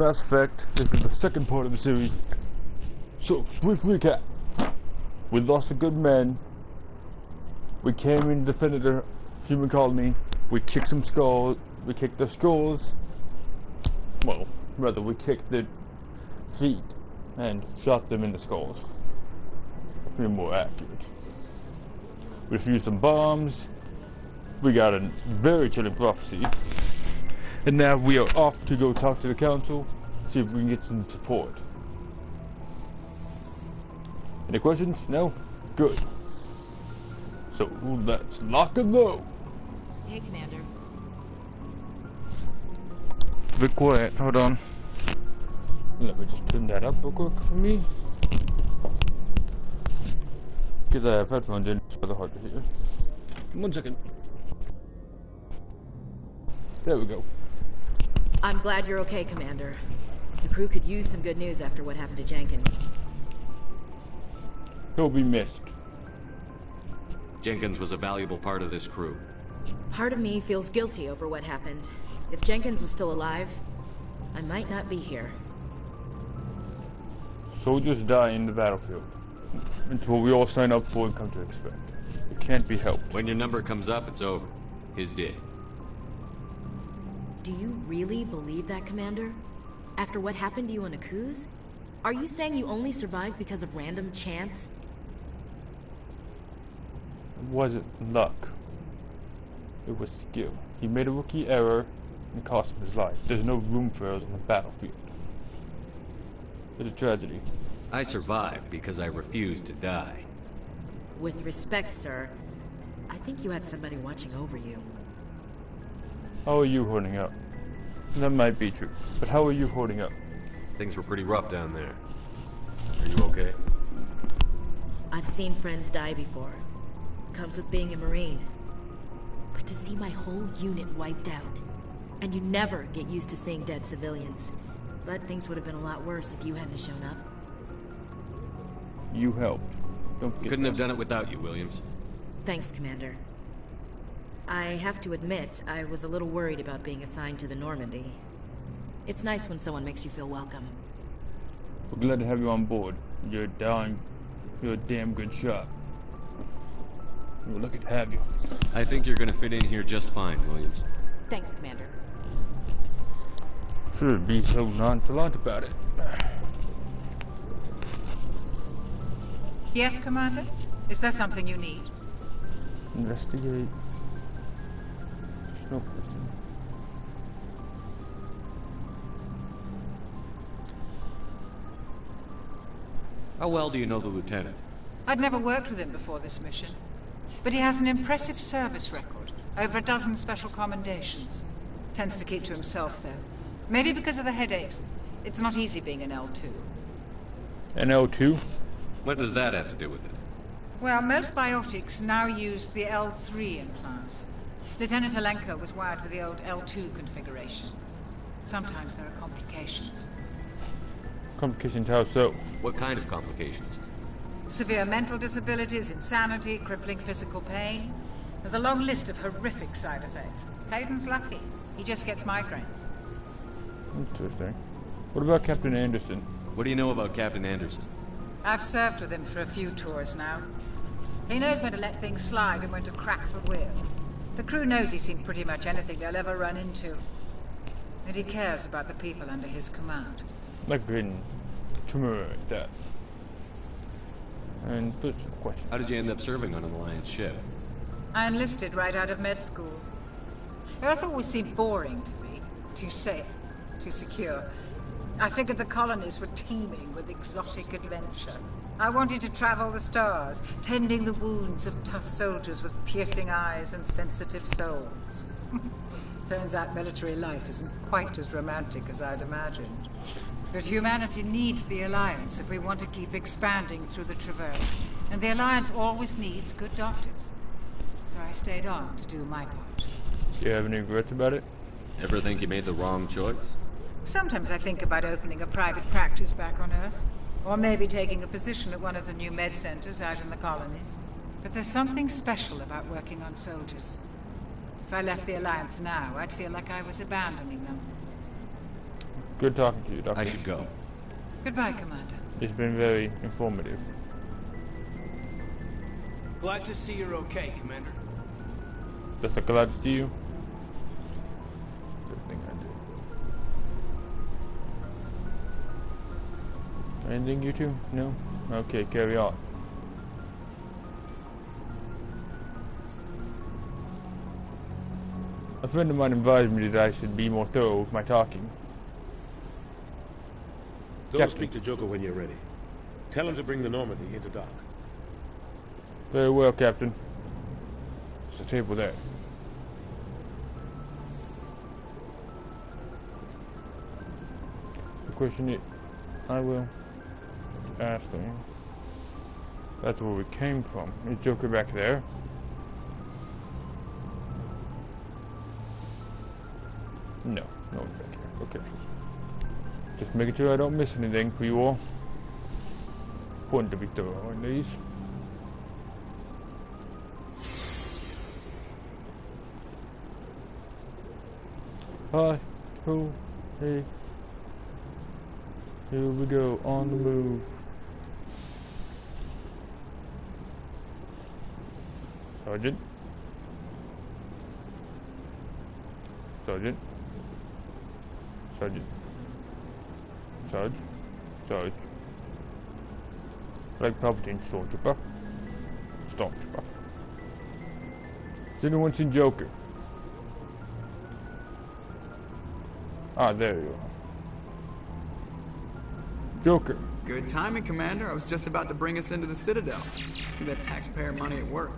Mass Effect, this is the second part of the series. So, brief recap. We lost a good man. We came and defended the human colony. We kicked some skulls. We kicked their skulls. Well, rather, we kicked their feet and shot them in the skulls. To be more accurate. We defused some bombs. We got a very chilling prophecy. And now we are off to go talk to the council, see if we can get some support. Any questions? No? Good. So let's lock and load. Hey, Commander. Be quiet, hold on. Let me just turn that up real quick for me. Because I have headphones in, it's rather hard to hear. 1 second. There we go. I'm glad you're okay, Commander. The crew could use some good news after what happened to Jenkins. He'll be missed. Jenkins was a valuable part of this crew. Part of me feels guilty over what happened. If Jenkins was still alive, I might not be here. Soldiers die in the battlefield. It's what we all sign up for and come to expect. It can't be helped. When your number comes up, it's over. His did. Do you really believe that, Commander? After what happened to you on Akuz? Are you saying you only survived because of random chance? It wasn't luck. It was skill. He made a rookie error and cost him his life. There's no room for errors on the battlefield. It's a tragedy. I survived because I refused to die. With respect, sir, I think you had somebody watching over you. How are you holding up? That might be true, but how are you holding up? Things were pretty rough down there. Are you okay? I've seen friends die before. Comes with being a Marine. But to see my whole unit wiped out, and you never get used to seeing dead civilians. But things would have been a lot worse if you hadn't shown up. You helped. Don't forget. Couldn't have done it without you, Williams. Thanks, Commander. I have to admit, I was a little worried about being assigned to the Normandy. It's nice when someone makes you feel welcome. We're glad to have you on board. You're a damn good shot. We're lucky to have you. I think you're gonna fit in here just fine, Williams. Thanks, Commander. Should be so nonchalant about it. Yes, Commander? Is there something you need? Investigate. No person. How well do you know the lieutenant? I'd never worked with him before this mission. But he has an impressive service record. Over a dozen special commendations. Tends to keep to himself, though. Maybe because of the headaches. It's not easy being an L2. An L2? What does that have to do with it? Well, most biotics now use the L3 implants. Lieutenant Alenko was wired with the old L2 configuration. Sometimes there are complications. Complications, how so? What kind of complications? Severe mental disabilities, insanity, crippling physical pain. There's a long list of horrific side effects. Hayden's lucky. He just gets migraines. Interesting. What about Captain Anderson? What do you know about Captain Anderson? I've served with him for a few tours now. He knows when to let things slide and when to crack the whip. The crew knows he's seen pretty much anything they'll ever run into. And he cares about the people under his command. Like in commemorate that. And third question. How did you end up serving on an Alliance ship? I enlisted right out of med school. Earth always seemed boring to me. Too safe, too secure. I figured the colonies were teeming with exotic adventure. I wanted to travel the stars, tending the wounds of tough soldiers with piercing eyes and sensitive souls. Turns out military life isn't quite as romantic as I'd imagined. But humanity needs the Alliance if we want to keep expanding through the Traverse. And the Alliance always needs good doctors. So I stayed on to do my part. Do you have any regrets about it? Ever think you made the wrong choice? Sometimes I think about opening a private practice back on Earth. Or maybe taking a position at one of the new med centers out in the colonies. But there's something special about working on soldiers. If I left the Alliance now, I'd feel like I was abandoning them. Good talking to you, Doctor. I should go. Goodbye, Commander. It's been very informative. Glad to see you're okay, Commander. Just glad to see you. Good thing I did. Anything, you two? No? Okay, carry on. A friend of mine advised me that I should be more thorough with my talking. Go Captain. speak to Joker when you're ready. Tell him to bring the Normandy into dock. Very well, Captain. There's a table there. The question is, I will ask them. That's where we came from. Is Joker back there? No, no one's back here. Okay. Just making sure I don't miss anything for you all. Important to be thorough in these. Hi, ho, hey. Here we go, on the move. Sergeant. Sergeant. Sergeant. Sarge. Sarge. Like Palpatine, Stormtrooper. Stormtrooper. Has anyone seen Joker? Ah, there you are. Joker. Good timing, Commander. I was just about to bring us into the Citadel. See that taxpayer money at work.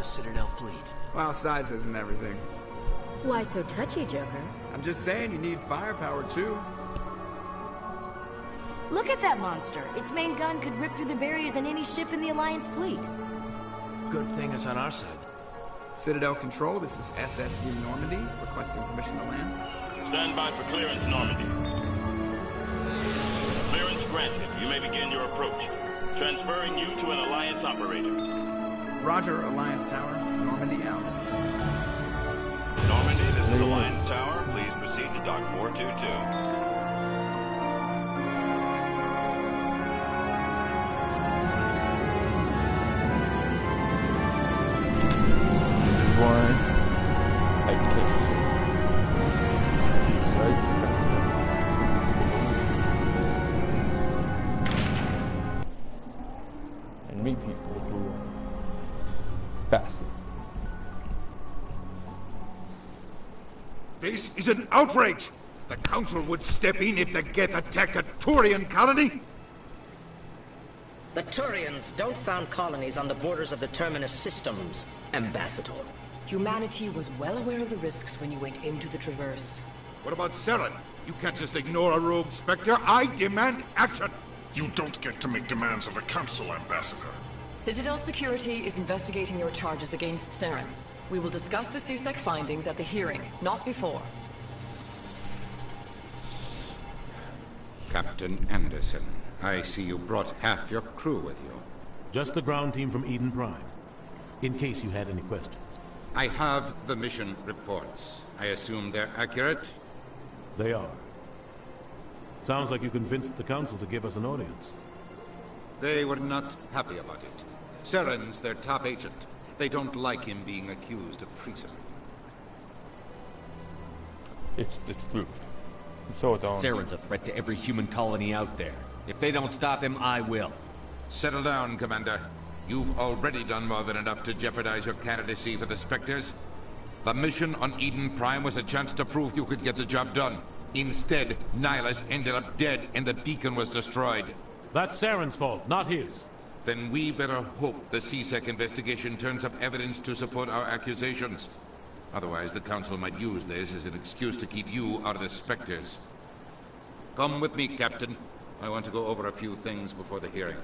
Citadel fleet. Well, size isn't everything. Why so touchy, Joker? I'm just saying you need firepower, too. Look at that monster. Its main gun could rip through the barriers in any ship in the Alliance fleet. Good thing it's on our side. Citadel Control, this is SSV Normandy, requesting permission to land. Stand by for clearance, Normandy. Clearance granted. You may begin your approach. Transferring you to an Alliance operator. Roger, Alliance Tower. Normandy out. Normandy, this is Alliance Tower. Please proceed to Dock 422. And meet people who are passive. This is an outrage! The Council would step in if the Geth attacked a Turian colony? The Turians don't found colonies on the borders of the Terminus systems, Ambassador. Humanity was well aware of the risks when you went into the Traverse. What about Saren? You can't just ignore a rogue Spectre. I demand action! You don't get to make demands of the Council, Ambassador. Citadel Security is investigating your charges against Saren. We will discuss the CSEC findings at the hearing, not before. Captain Anderson, I see you brought half your crew with you. Just the ground team from Eden Prime, in case you had any questions. I have the mission reports. I assume they're accurate? They are. Sounds like you convinced the Council to give us an audience. They were not happy about it. Saren's their top agent. They don't like him being accused of treason. It's the truth. So it's on. Saren's a threat to every human colony out there. If they don't stop him, I will. Settle down, Commander. You've already done more than enough to jeopardize your candidacy for the Spectres. The mission on Eden Prime was a chance to prove you could get the job done. Instead, Nihilus ended up dead and the beacon was destroyed. That's Saren's fault, not his. Then we better hope the CSEC investigation turns up evidence to support our accusations. Otherwise, the Council might use this as an excuse to keep you out of the Spectres. Come with me, Captain. I want to go over a few things before the hearing.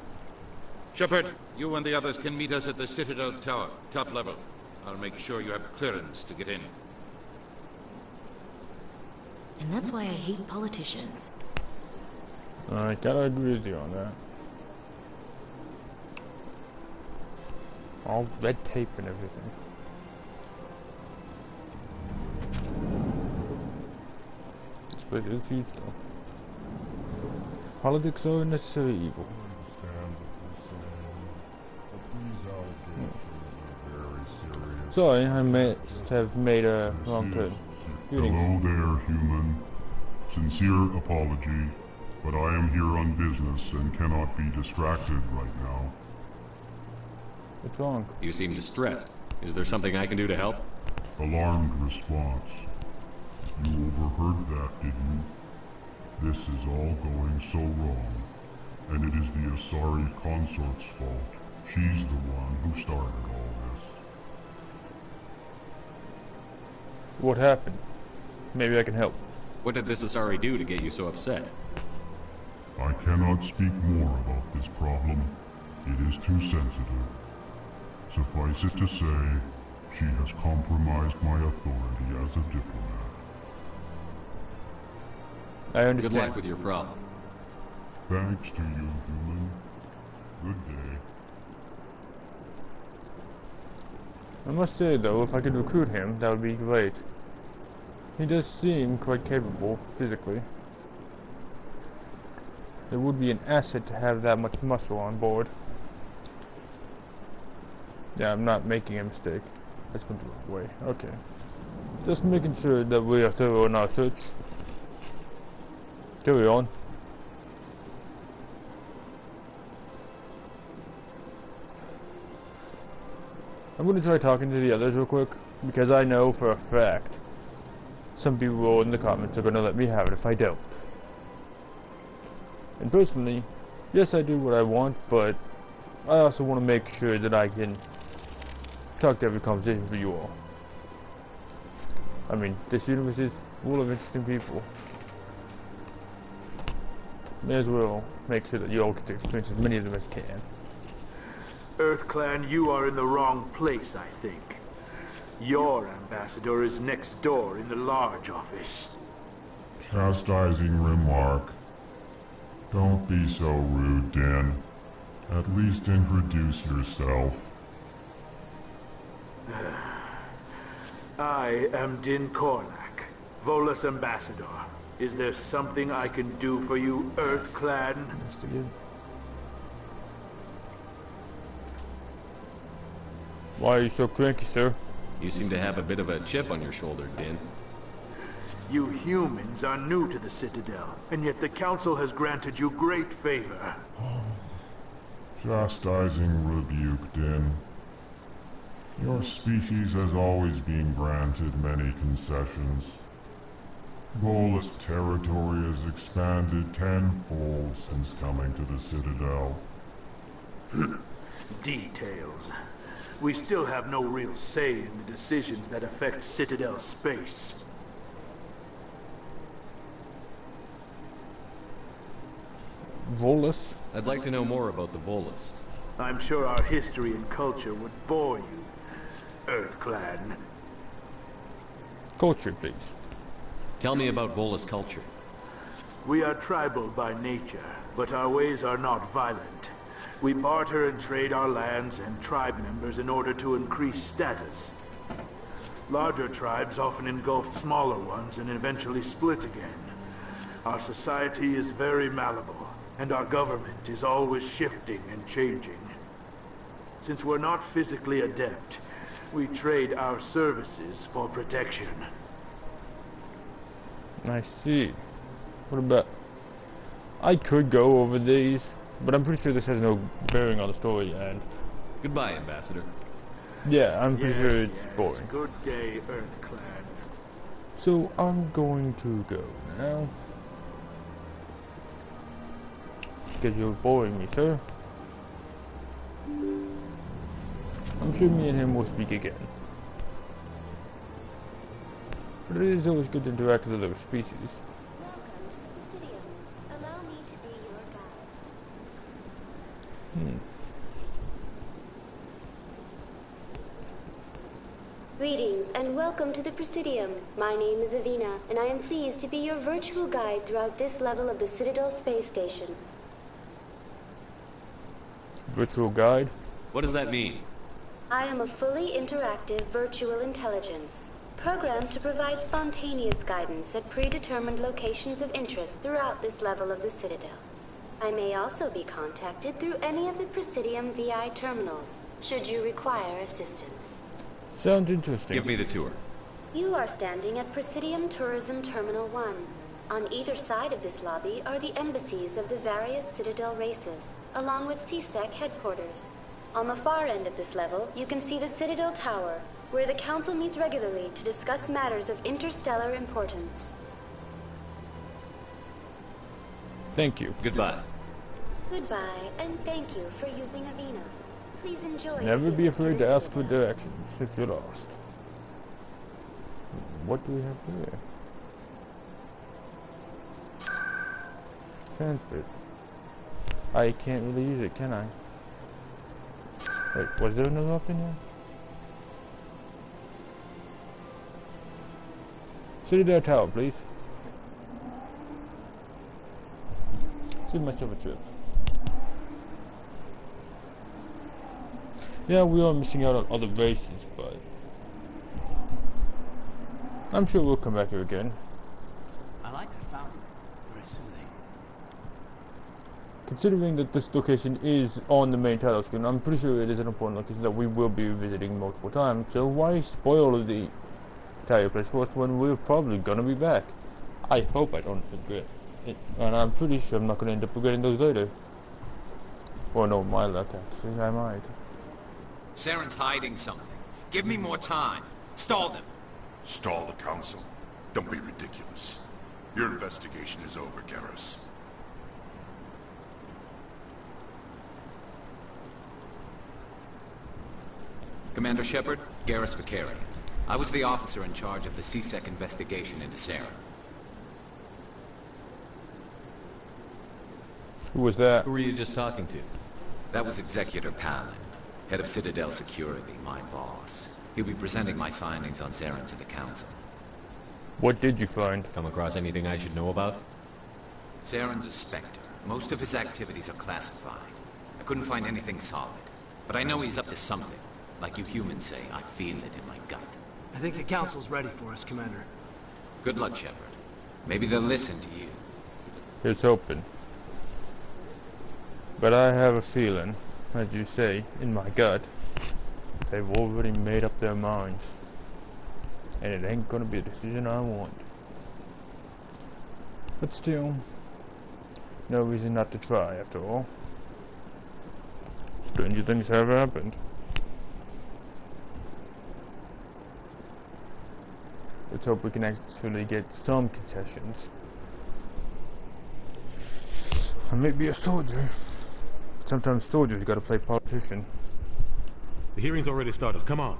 Shepard, you and the others can meet us at the Citadel Tower, top level. I'll make sure you have clearance to get in. And that's why I hate politicians. I gotta agree with you on that. All red tape and everything. But it's though. Politics are a necessary evil. Sorry, I may have made a wrong turn. Hello there, human. Sincere apology, but I am here on business and cannot be distracted right now. What's wrong? You seem distressed. Is there something I can do to help? Alarmed response. You overheard that, did you? This is all going so wrong, and it is the Asari consort's fault. She's the one who started all this. What happened? Maybe I can help. What did this Asari do to get you so upset? I cannot speak more about this problem. It is too sensitive. Suffice it to say, she has compromised my authority as a diplomat. I understand. Good luck with your problem. Thanks to you, human. Good day. I must say though, if I could recruit him, that would be great. He does seem quite capable, physically. It would be an asset to have that much muscle on board. Yeah, I'm not making a mistake. That's went the wrong way. Okay. Just making sure that we are thorough in our search. Carry on. I'm going to try talking to the others real quick, because I know for a fact some people in the comments are going to let me have it if I don't. And personally, yes, I do what I want, but I also want to make sure that I can talk to every conversation for you all. I mean, this universe is full of interesting people. May as well make sure that you all get to experience as many of them as can. EarthClan, you are in the wrong place, I think. Your ambassador is next door in the large office. Chastising remark. Don't be so rude, Dan. At least introduce yourself. I am Din Korlak, Volus ambassador. Is there something I can do for you, EarthClan? Why are you so cranky, sir? You seem to have a bit of a chip on your shoulder, Din. You humans are new to the Citadel, and yet the Council has granted you great favor. Chastising rebuke, Din. Your species has always been granted many concessions. Volus territory has expanded tenfold since coming to the Citadel. Details. We still have no real say in the decisions that affect Citadel space. Volus? I'd like to know more about the Volus. I'm sure our history and culture would bore you, EarthClan. Culture, please. Tell me about Volus culture. We are tribal by nature, but our ways are not violent. We barter and trade our lands and tribe members in order to increase status. Larger tribes often engulf smaller ones and eventually split again. Our society is very malleable, and our government is always shifting and changing. Since we're not physically adept, we trade our services for protection. I see. What about... I could go over these, but I'm pretty sure this has no bearing on the story, and... Goodbye, Ambassador. Yeah, I'm pretty sure it's boring. Good day, EarthClan. So, I'm going to go now. Because you're boring me, sir. I'm sure me and him will speak again. But it is always good to interact with other species. Welcome to the Presidium. Allow me to be your guide. Greetings and welcome to the Presidium. My name is Avina, and I am pleased to be your virtual guide throughout this level of the Citadel space station. Virtual guide? What does that mean? I am a fully interactive virtual intelligence, programmed to provide spontaneous guidance at predetermined locations of interest throughout this level of the Citadel. I may also be contacted through any of the Presidium VI terminals, should you require assistance. Sounds interesting. Give me the tour. You are standing at Presidium Tourism Terminal 1. On either side of this lobby are the embassies of the various Citadel races, along with CSEC headquarters. On the far end of this level, you can see the Citadel Tower, where the Council meets regularly to discuss matters of interstellar importance. Thank you. Goodbye. Goodbye, and thank you for using Avina. Please enjoy. Never be afraid to ask for directions if you're lost. What do we have here? Transfer. I can't really use it, can I? Wait, was there another option here? Citadel Tower, please. Save myself a trip. Yeah, we are missing out on other races, but I'm sure we'll come back here again. I like that fountain. It's very soothing. Considering that this location is on the main title screen, I'm pretty sure it is an important location that we will be visiting multiple times, so why spoil the entire place for us when we're probably gonna be back? I hope I don't regret it, and I'm pretty sure I'm not gonna end up regretting those later. Or no, my luck actually, I might. Saren's hiding something. Give me more time. Stall them. Stall the Council? Don't be ridiculous. Your investigation is over, Garrus. Commander Shepard, Garrus Vicarian. I was the officer in charge of the CSEC investigation into Saren. Who was that? Who were you just talking to? That was Executor Palin, head of Citadel Security, my boss. He'll be presenting my findings on Saren to the Council. What did you find? Come across anything I should know about? Saren's a Spectre. Most of his activities are classified. I couldn't find anything solid. But I know he's up to something. Like you humans say, I feel it in my gut. I think the Council's ready for us, Commander. Good luck, Shepard. Maybe they'll listen to you. Here's hoping. But I have a feeling, as you say, in my gut, they've already made up their minds. And it ain't gonna be a decision I want. But still, no reason not to try, after all. Stranger things have happened. Let's hope we can actually get some concessions. I may be a soldier. Sometimes soldiers gotta play politician. The hearing's already started. Come on.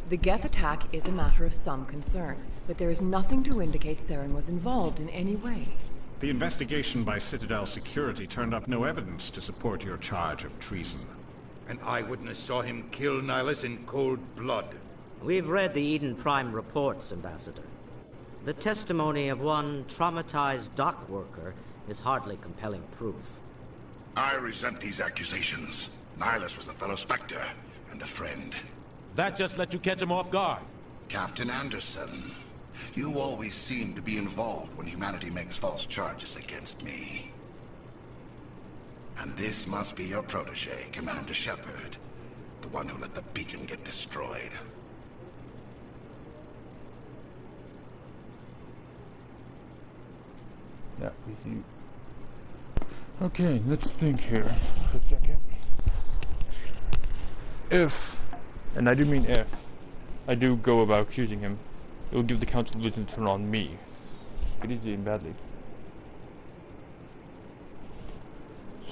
The Geth attack is a matter of some concern, but there is nothing to indicate Saren was involved in any way. The investigation by Citadel Security turned up no evidence to support your charge of treason. An eyewitness saw him kill Nihilus in cold blood. We've read the Eden Prime reports, Ambassador. The testimony of one traumatized dock worker is hardly compelling proof. I resent these accusations. Nihilus was a fellow Spectre and a friend. That just let you catch him off guard. Captain Anderson, you always seem to be involved when humanity makes false charges against me. And this must be your protege, Commander Shepard, the one who let the beacon get destroyed. That was you. Okay, let's think here for a second. If, and I do mean if, I do go about accusing him, it will give the Council reason to turn on me. it easily and badly.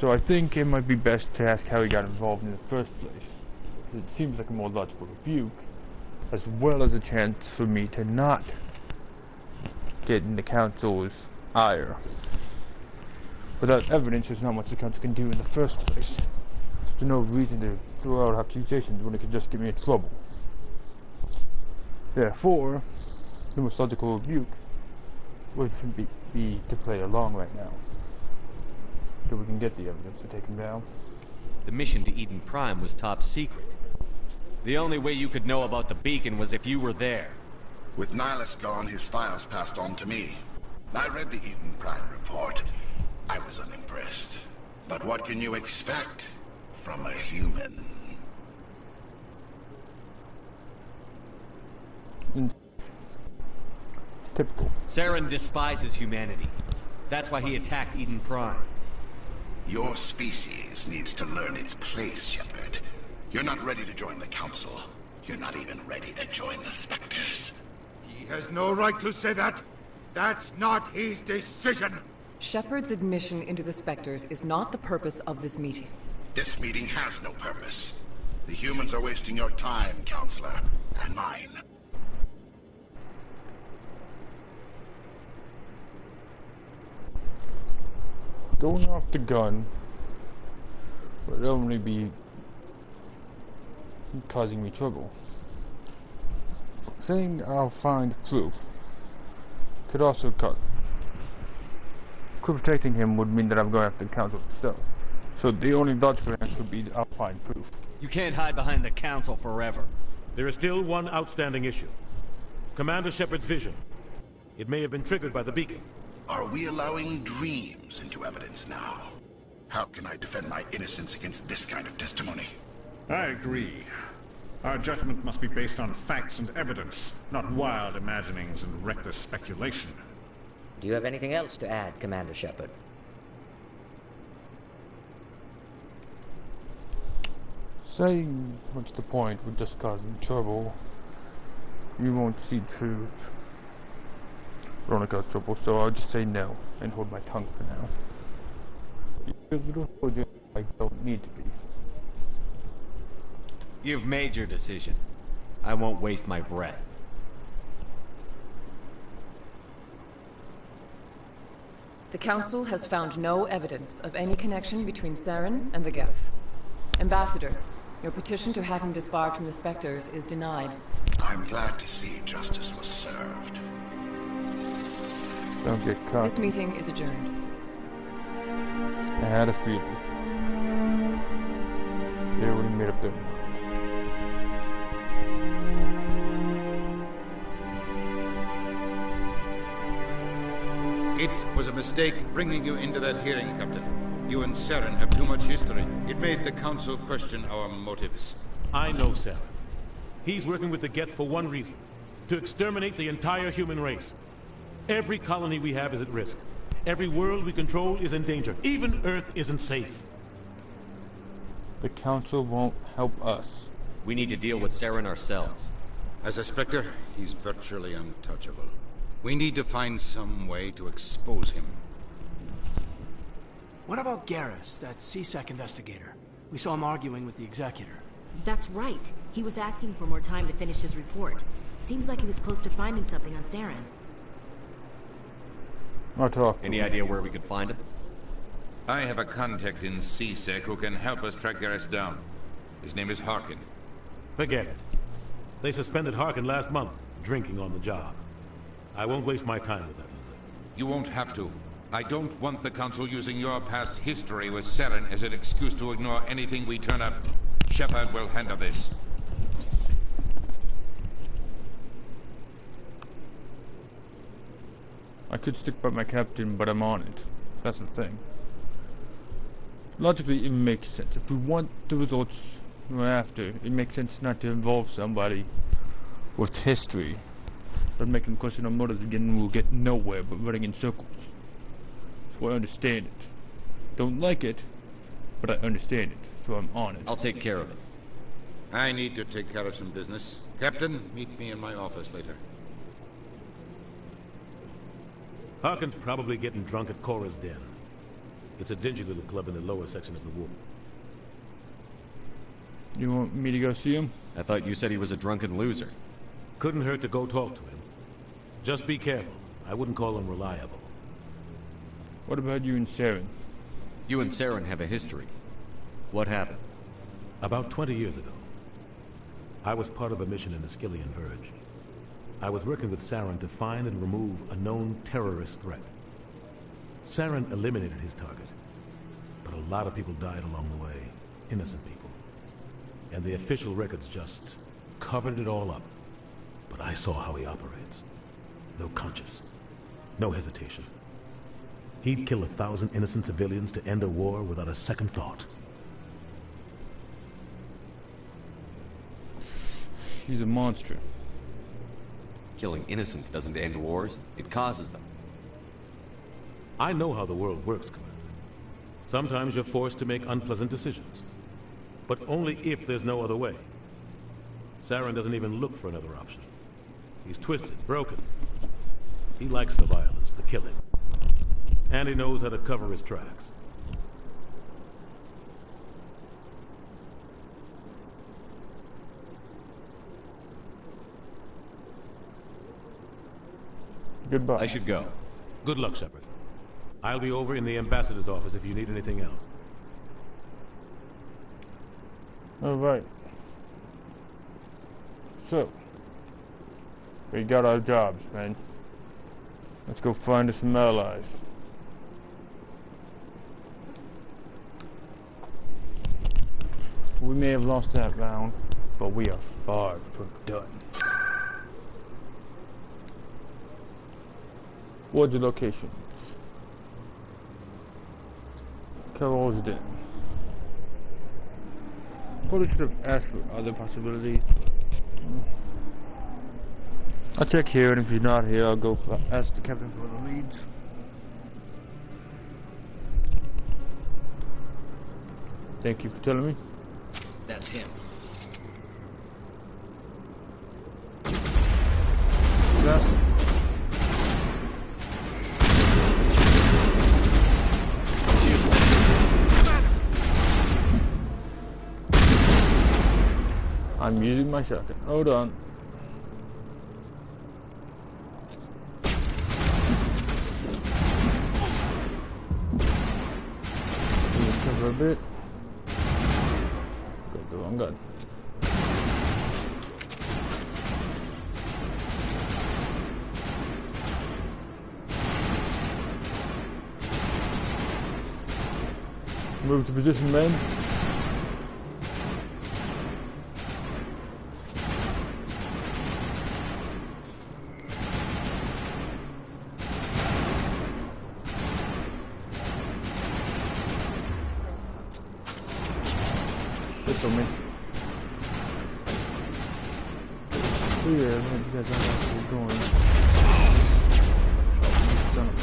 So I think it might be best to ask how he got involved in the first place. It seems like a more logical rebuke, as well as a chance for me to not get in the council's ire. Without evidence, there's not much the council can do in the first place. There's no reason to throw out accusations when it could just get me in trouble. Therefore, the most logical rebuke would be to play along right now, so we can get the evidence to take him down. The mission to Eden Prime was top secret. The only way you could know about the beacon was if you were there. With Nihilus gone, his files passed on to me. I read the Eden Prime report. I was unimpressed. But what can you expect from a human? Typical. Saren despises humanity. That's why he attacked Eden Prime. Your species needs to learn its place, Shepard. You're not ready to join the Council. You're not even ready to join the Spectres. He has no right to say that. That's not his decision. Shepard's admission into the Spectres is not the purpose of this meeting. This meeting has no purpose. The humans are wasting your time, Counselor, and mine. Going off the gun would only be causing me trouble. Saying I'll find proof could also cause... protecting him would mean that I'm going after the council itself. So the only logical answer would be I'll find proof. You can't hide behind the council forever. There is still one outstanding issue. Commander Shepard's vision. It may have been triggered by the beacon. Are we allowing dreams into evidence now? How can I defend my innocence against this kind of testimony? I agree. Our judgment must be based on facts and evidence, not wild imaginings and reckless speculation. Do you have anything else to add, Commander Shepard? Saying what's the point would just cause me trouble. You won't see truth. Don't want to cause trouble, so I'll just say no and hold my tongue for now. I don't need to be. You've made your decision. I won't waste my breath. The Council has found no evidence of any connection between Saren and the Geth. Ambassador, your petition to have him disbarred from the Spectres is denied. I'm glad to see justice was served. Don't get caught. This meeting is adjourned. I had a feeling. They already made up their mind. It was a mistake bringing you into that hearing, Captain. You and Saren have too much history. It made the Council question our motives. I know Saren. He's working with the Geth for one reason. To exterminate the entire human race. Every colony we have is at risk. Every world we control is in danger. Even Earth isn't safe. The Council won't help us. We need to deal with Saren ourselves. As a Spectre, he's virtually untouchable. We need to find some way to expose him. What about Garrus, that CSEC investigator? We saw him arguing with the Executor. That's right. He was asking for more time to finish his report. Seems like he was close to finding something on Saren. I'll talk. Any idea where we could find him? I have a contact in CSEC who can help us track Garrus down. His name is Harkin. Forget it. They suspended Harkin last month, drinking on the job. I won't waste my time with that lizard. You won't have to. I don't want the Council using your past history with Saren as an excuse to ignore anything we turn up. Shepard will handle this. I could stick by my captain, but I'm on it. That's the thing. Logically, it makes sense. If we want the results we're after, it makes sense not to involve somebody with history. But making question on motives again will get nowhere but running in circles. So I understand it. Don't like it, but I understand it, so I'm on it. I'll take care of it. I need to take care of some business. Captain, meet me in my office later. Harkin's probably getting drunk at Cora's Den. It's a dingy little club in the lower section of the wharf. You want me to go see him? I thought you said he was a drunken loser. Couldn't hurt to go talk to him. Just be careful. I wouldn't call him reliable. What about you and Saren? You and Saren have a history. What happened? About 20 years ago, I was part of a mission in the Skillian Verge. I was working with Saren to find and remove a known terrorist threat. Saren eliminated his target, but a lot of people died along the way, innocent people. And the official records just covered it all up. But I saw how he operates. No conscience, no hesitation. He'd kill 1,000 innocent civilians to end a war without a second thought. He's a monster. Killing innocents doesn't end wars, it causes them. I know how the world works, Commander. Sometimes you're forced to make unpleasant decisions. But only if there's no other way. Saren doesn't even look for another option. He's twisted, broken. He likes the violence, the killing. And he knows how to cover his tracks. Goodbye. I should go. Good luck, Shepard. I'll be over in the ambassador's office if you need anything else. All right. So, we got our jobs, man. Let's go find us some allies. We may have lost that round, but we are far from done. What's your location? Carol's Den. Probably should have asked for other possibilities. I'll check here, and if he's not here, I'll go ask the captain for the leads. Thank you for telling me. That's him. Yeah. I'm using my shotgun. Hold on. Cover a bit. Got the wrong gun. Move to position, men. This on me. Oh yeah, I think you guys are actually going. Son of a...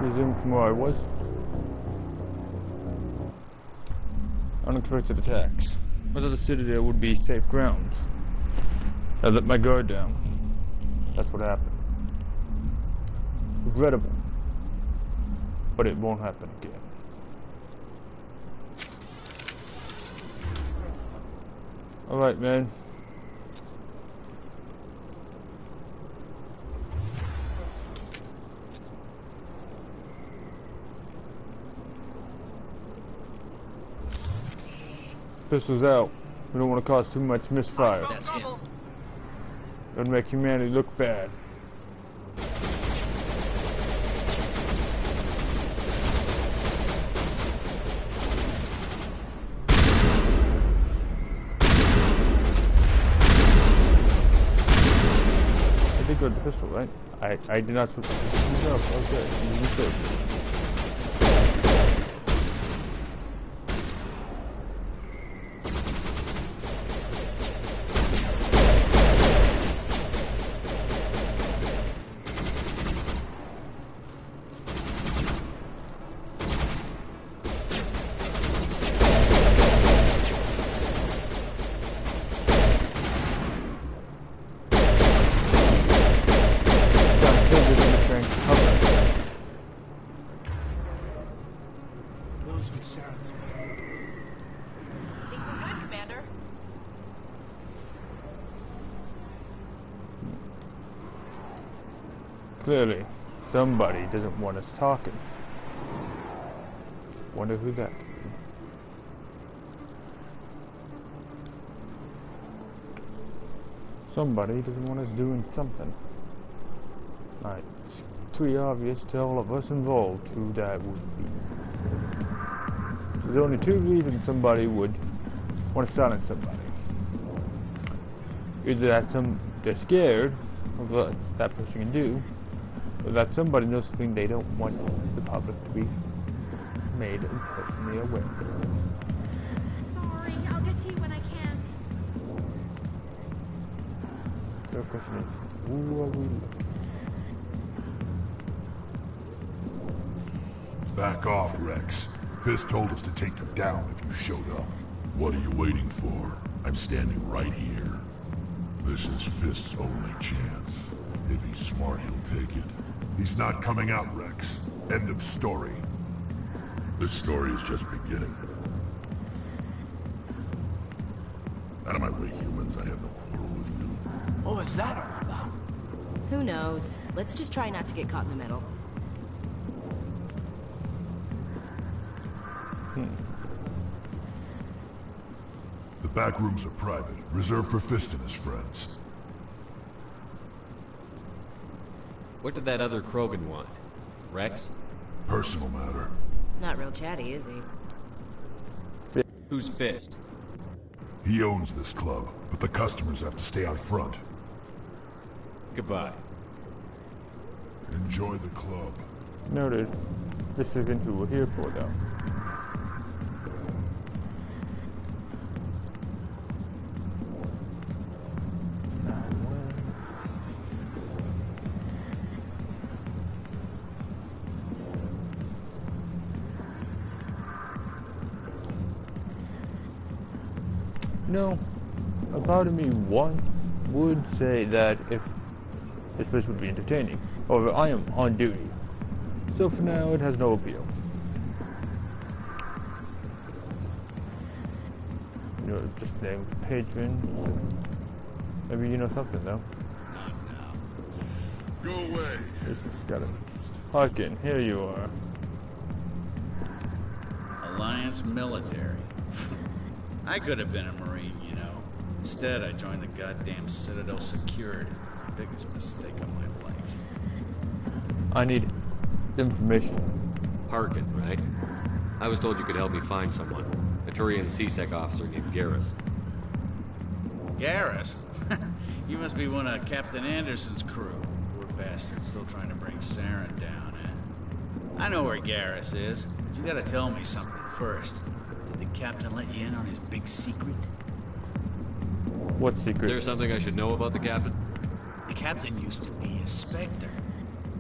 Resume from where I was. Unexpected attacks. I thought the Citadel would be safe grounds. I let my guard down. That's what happened. Regrettable. But it won't happen again. Alright, man. Pistols out. We don't want to cause too much misfire. That's him. It'll make humanity look bad. I did go to the pistol, right? I did not switch to the pistol. Okay, easy mistake. Clearly, somebody doesn't want us talking. Wonder who that could be. Somebody doesn't want us doing something. Right, it's pretty obvious to all of us involved who that would be. There's only two reasons somebody would want to silence somebody. Either that they're scared of what that person can do, or that somebody knows something they don't want the public to be made personally aware. Sorry, I'll get to you when I can. The question is, who are we looking? Back off, Rex. Fist told us to take you down if you showed up. What are you waiting for? I'm standing right here. This is Fist's only chance. If he's smart, he'll take it. He's not coming out, Rex. End of story. This story is just beginning. Out of my way, humans. I have no quarrel with you. What was that all about? Who knows? Let's just try not to get caught in the middle. The back rooms are private, reserved for Fist and his friends. What did that other Krogan want? Rex? Personal matter. Not real chatty, is he? Who's Fist? He owns this club, but the customers have to stay out front. Goodbye. Enjoy the club. Noted. This isn't who we're here for, though. No, a part of me would say that if this place would be entertaining. However, I am on duty, so for now it has no appeal. You know, just name patron. Maybe you know something though. Go away. This has got it. Harkin, here you are. Alliance military. I could have been a Marine, you know. Instead, I joined the goddamn Citadel security. Biggest mistake of my life. I need information. Harkin, right? I was told you could help me find someone. A Turian CSEC officer named Garrus. Garrus? You must be one of Captain Anderson's crew. Poor bastard, still trying to bring Saren down, eh? I know where Garrus is, but you gotta tell me something first. Did the captain let you in on his big secret? What secret? Is there something I should know about the captain? The captain used to be a Spectre.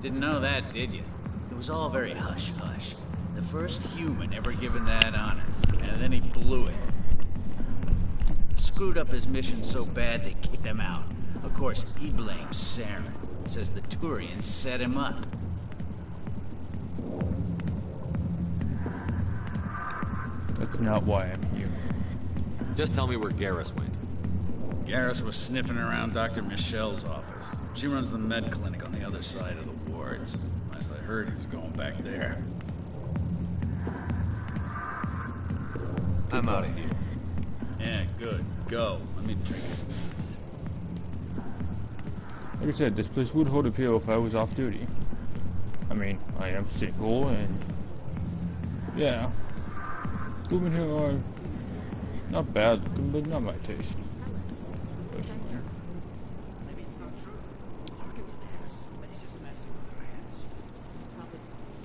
Didn't know that, did you? It was all very hush-hush. The first human ever given that honor, and then he blew it. Screwed up his mission so bad they kicked him out. Of course, he blames Saren. Says the Turians set him up. That's not why I'm here. Just tell me where Garrus went. Garrus was sniffing around Dr. Michelle's office. She runs the med clinic on the other side of the wards. Last I heard, he was going back there. I'm out of here. Yeah, good. Go. Let me drink it, please. Like I said, this place would hold appeal if I was off duty. I mean, I am single and... yeah. Women here are not bad looking, but not my taste. Maybe it's not true. Harkin's an ass, but he's just messing with our heads.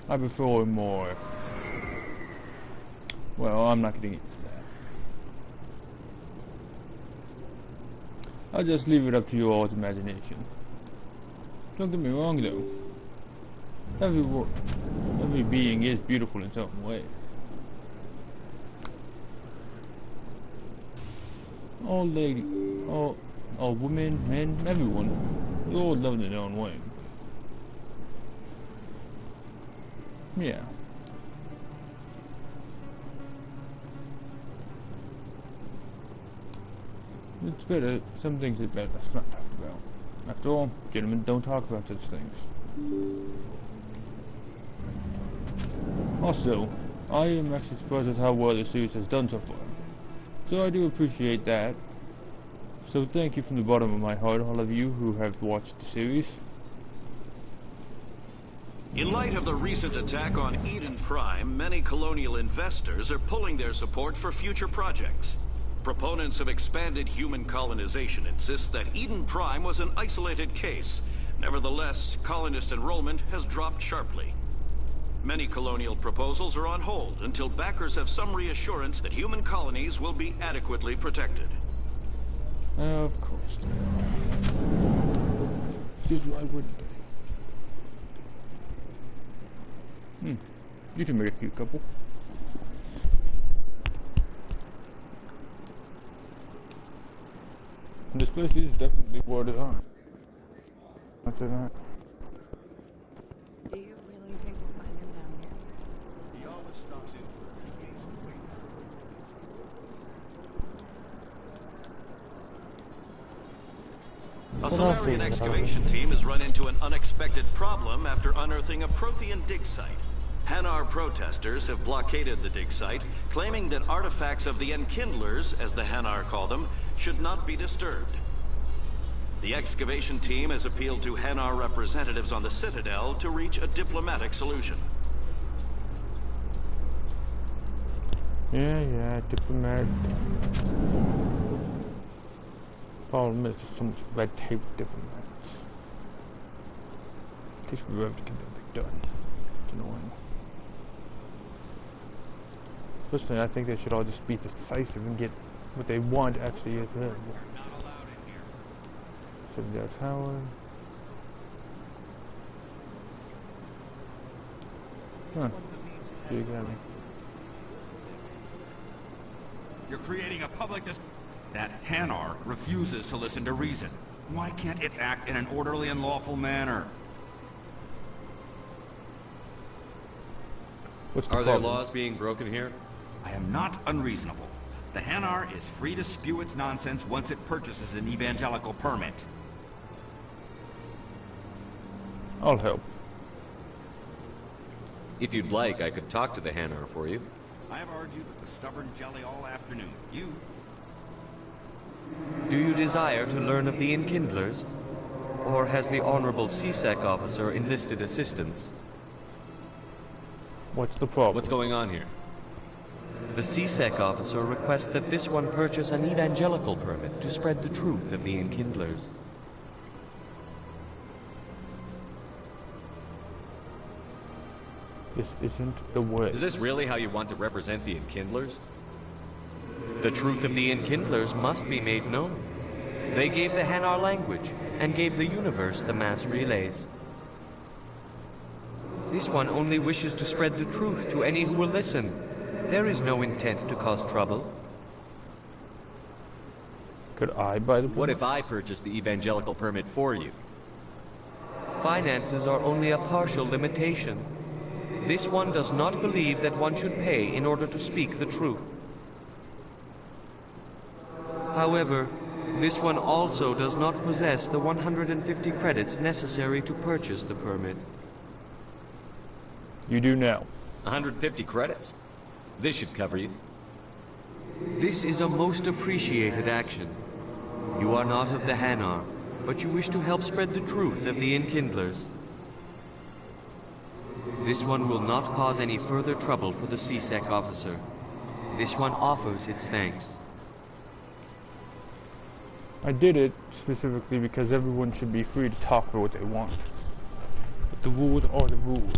I prefer more... well, I'm not getting into that. I'll just leave it up to you all's imagination. Don't get me wrong though. Every being is beautiful in some way. All ladies, all women, men, everyone, they all love in their own way. Yeah. It's better, some things it's better let's not talk about. After all, gentlemen don't talk about such things. Also, I am actually surprised at how well the series has done so far. So I do appreciate that. So thank you from the bottom of my heart, all of you who have watched the series. In light of the recent attack on Eden Prime, many colonial investors are pulling their support for future projects. Proponents of expanded human colonization insist that Eden Prime was an isolated case. Nevertheless, colonist enrollment has dropped sharply. Many colonial proposals are on hold until backers have some reassurance that human colonies will be adequately protected. Of course. Why wouldn't they? You can make a cute couple. This place is definitely worded on. I'll say that. Do you really think we'll find him down here? He always stops in for a few games of wait. A Solarian excavation team has run into an unexpected problem after unearthing a Prothean dig site. Hanar protesters have blockaded the dig site, claiming that artifacts of the Enkindlers, as the Hanar call them, should not be disturbed. The excavation team has appealed to Hanar representatives on the Citadel to reach a diplomatic solution. Yeah, diplomatic. Problem is there's so much red tape with diplomats. It takes forever to get everything done. It's annoying. Personally, I think they should all just be decisive and get what they want actually available. Citadel Tower. Huh. You got me. You're creating a public that Hanar refuses to listen to reason. Why can't it act in an orderly and lawful manner? Are there laws being broken here? I am not unreasonable. The Hanar is free to spew its nonsense once it purchases an evangelical permit. I'll help. If you'd like, I could talk to the Hanar for you. I have argued with the stubborn jelly all afternoon. Do you desire to learn of the Enkindlers? Or has the Honorable CSEC officer enlisted assistance? What's the problem? What's going on here? The CSEC officer requests that this one purchase an evangelical permit to spread the truth of the Enkindlers. This isn't the way. Is this really how you want to represent the Enkindlers? The truth of the Enkindlers must be made known. They gave the Hanar language, and gave the universe the mass relays. This one only wishes to spread the truth to any who will listen. There is no intent to cause trouble. Could I buy the permit? What if I purchase the evangelical permit for you? Finances are only a partial limitation. This one does not believe that one should pay in order to speak the truth. However, this one also does not possess the 150 credits necessary to purchase the permit. You do now. 150 credits? This should cover you. This is a most appreciated action. You are not of the Hanar, but you wish to help spread the truth of the Enkindlers. This one will not cause any further trouble for the CSEC officer. This one offers its thanks. I did it specifically because everyone should be free to talk for what they want. But the rules are the rules.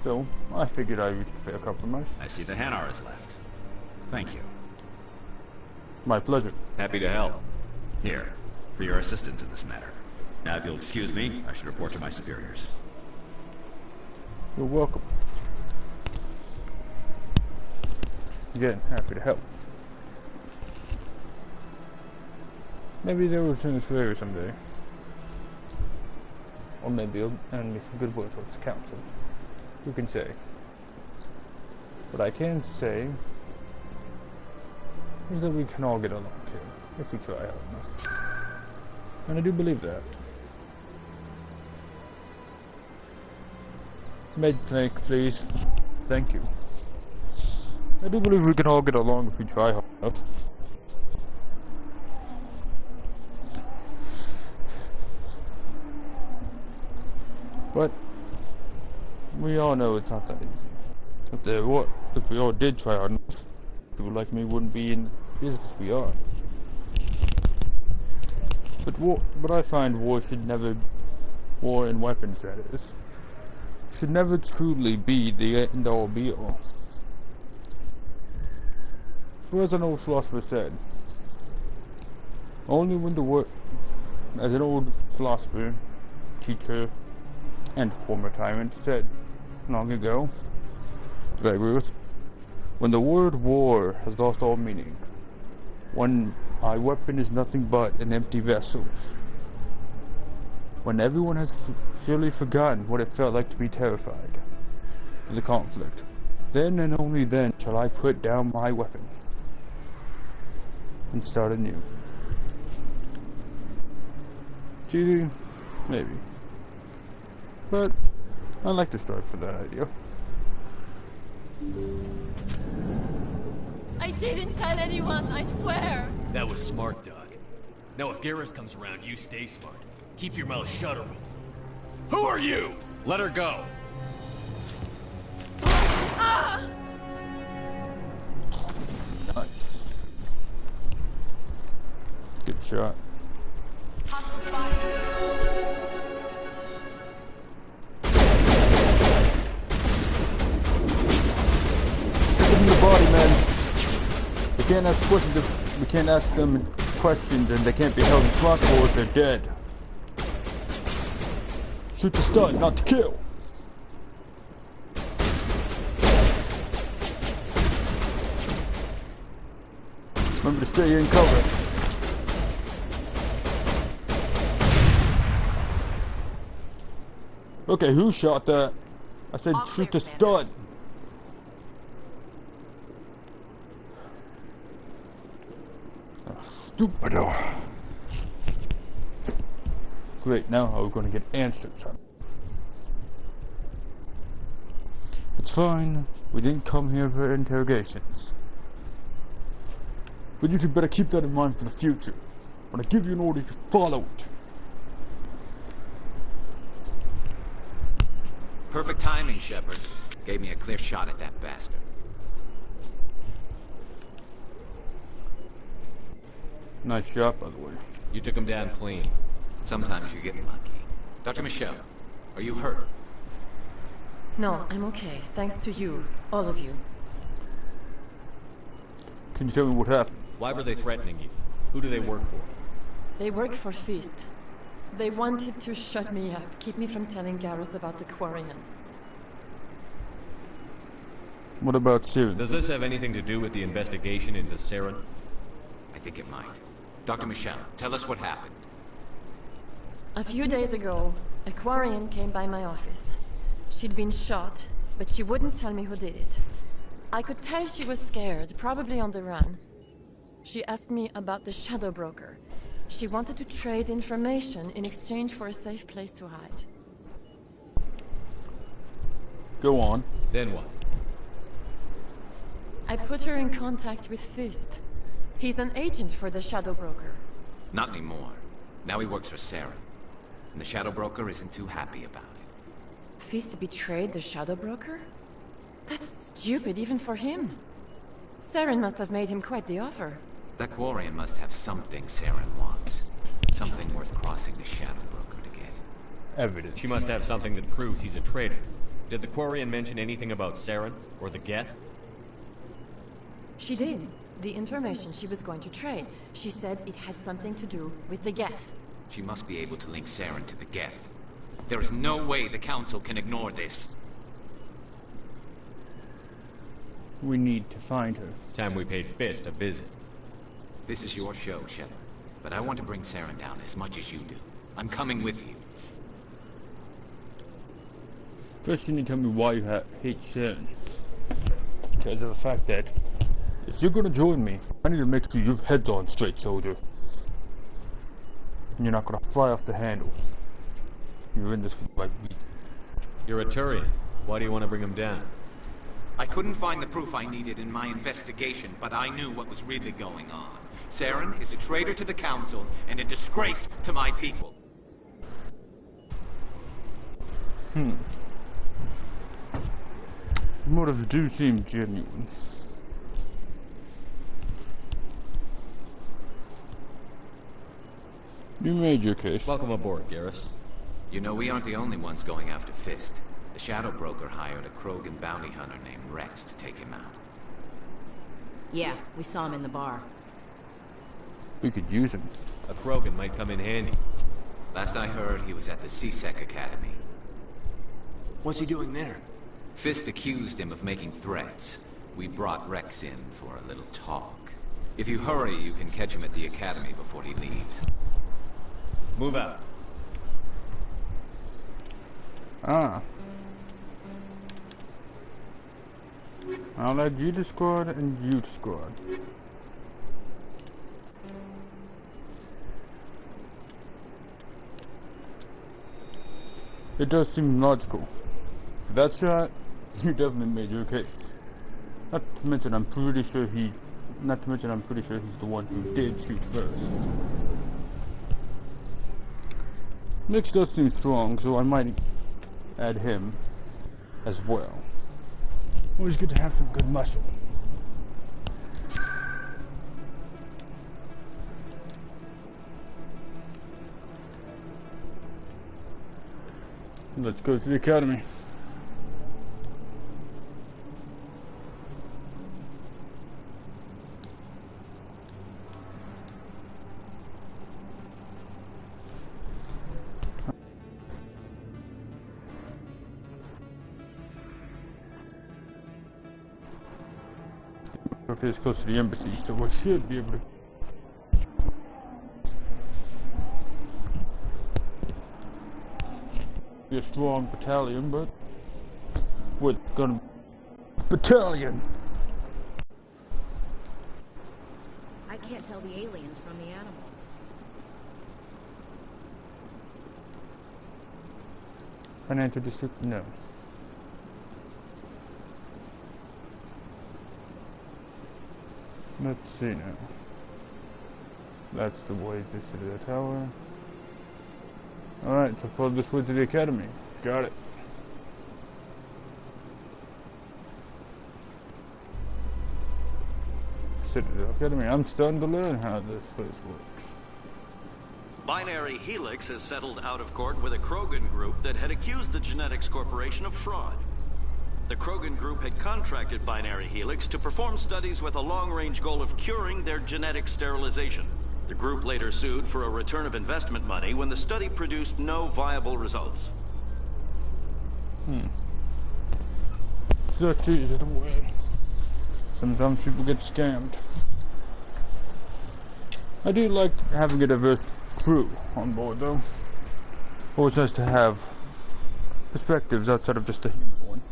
So, I figured I would pay a compromise. I see the Hanar is left. Thank you. My pleasure. Happy to help. Here, for your assistance in this matter. Now, if you'll excuse me, I should report to my superiors. You're welcome. Again, happy to help. Maybe they will return this favor someday. Or maybe it'll earn me some goodwill towards the council. Who can say? What I can say is that we can all get along here, if we try hard enough. And I do believe that. Med-tank, please. Thank you. I do believe we can all get along if we try hard enough. But we all know it's not that easy. If we all did try hard enough, people like me wouldn't be in the business we are. But I find war and weapons, that is, should never truly be the end-all be-all. For as an old philosopher said, only when as an old philosopher, teacher, and former tyrant said long ago, that I agree with, when the word war has lost all meaning, when my weapon is nothing but an empty vessel, when everyone has surely forgotten what it felt like to be terrified of the conflict, then and only then shall I put down my weapon and start anew. Cheesy? Maybe. But I like to start for that idea. I didn't tell anyone, I swear! That was smart, Doc. Now if Garrus comes around, you stay smart. Keep your mouth shut, or who are you? Let her go. Ah! Nice. Good shot. Give them the body, man. We can't ask questions if we can't ask them questions, and they can't be held responsible if they're dead. Shoot to stun, not to kill. Remember to stay in cover. Okay, who shot that? I said shoot to stun. Stupido. Great, now how are we going to get answers? It's fine. We didn't come here for interrogations. But you two better keep that in mind for the future. When I give you an order, you follow it. Perfect timing, Shepard. Gave me a clear shot at that bastard. Nice shot, by the way. You took him down clean. Sometimes you get lucky. Dr. Michelle, are you hurt? No, I'm okay. Thanks to you. All of you. Can you tell me what happened? Why were they threatening you? Who do they work for? They work for Feast. They wanted to shut me up, keep me from telling Garrus about the Quarian. What about Saren? Does this have anything to do with the investigation into Saren? I think it might. Dr. Michelle, tell us what happened. A few days ago, a Quarian came by my office. She'd been shot, but she wouldn't tell me who did it. I could tell she was scared, probably on the run. She asked me about the Shadow Broker. She wanted to trade information in exchange for a safe place to hide. Go on. Then what? I put her in contact with Fist. He's an agent for the Shadow Broker. Not anymore. Now he works for Saren. And the Shadow Broker isn't too happy about it. Fist betrayed the Shadow Broker? That's stupid even for him. Saren must have made him quite the offer. That Quarian must have something Saren wants. Something worth crossing the Shadow Broker to get. Evidence. She must have something that proves he's a traitor. Did the Quarian mention anything about Saren or the Geth? She did. The information she was going to trade. She said it had something to do with the Geth. She must be able to link Saren to the Geth. There is no way the Council can ignore this. We need to find her. Time we paid Fist a visit. This is your show, Shepard. But I want to bring Saren down as much as you do. I'm coming with you. First you need to tell me why you hate Saren. Because of the fact that if you're gonna join me, I need to make sure you've head on straight, soldier. And you're not gonna fly off the handle. You're in this for like reasons. You're a Turian. Why do you want to bring him down? I couldn't find the proof I needed in my investigation, but I knew what was really going on. Saren is a traitor to the Council and a disgrace to my people. Motives do seem genuine. You made your case. Welcome aboard, Garrus. You know, we aren't the only ones going after Fist. The Shadow Broker hired a Krogan bounty hunter named Rex to take him out. Yeah, we saw him in the bar. We could use him. A Krogan might come in handy. Last I heard, he was at the CSEC Academy. What's he doing there? Fist accused him of making threats. We brought Rex in for a little talk. If you hurry, you can catch him at the Academy before he leaves. Move out. Ah. I'll add you to squad and you to squad. It does seem logical. For that shot, you definitely made your case. Not to mention I'm pretty sure he's the one who did shoot first. Nix does seem strong, so I might add him as well. Always good to have some good muscle. Let's go to the academy. It's close to the embassy, so we should be able to. Be a strong battalion, but we're gonna battalion. I can't tell the aliens from the animals. Financial district, no. Let's see now. That's the way to the tower. Alright, so follow this way to the academy. Got it. Citadel Academy. I'm starting to learn how this place works. Binary Helix has settled out of court with a Krogan group that had accused the Genetics Corporation of fraud. The Krogan group had contracted Binary Helix to perform studies with a long-range goal of curing their genetic sterilization. The group later sued for a return of investment money when the study produced no viable results. Such is the way. Sometimes people get scammed. I do like having a diverse crew on board, though. Always nice to have perspectives outside of just a human one.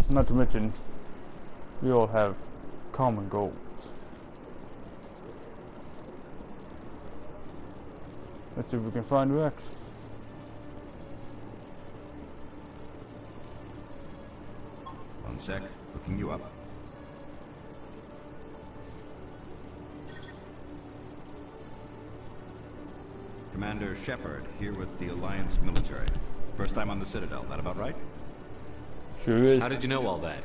Not to mention, we all have common goals. Let's see if we can find Rex. One sec, looking you up. Commander Shepard, here with the Alliance military. First time on the Citadel, that about right? Sure is. How did you know all that?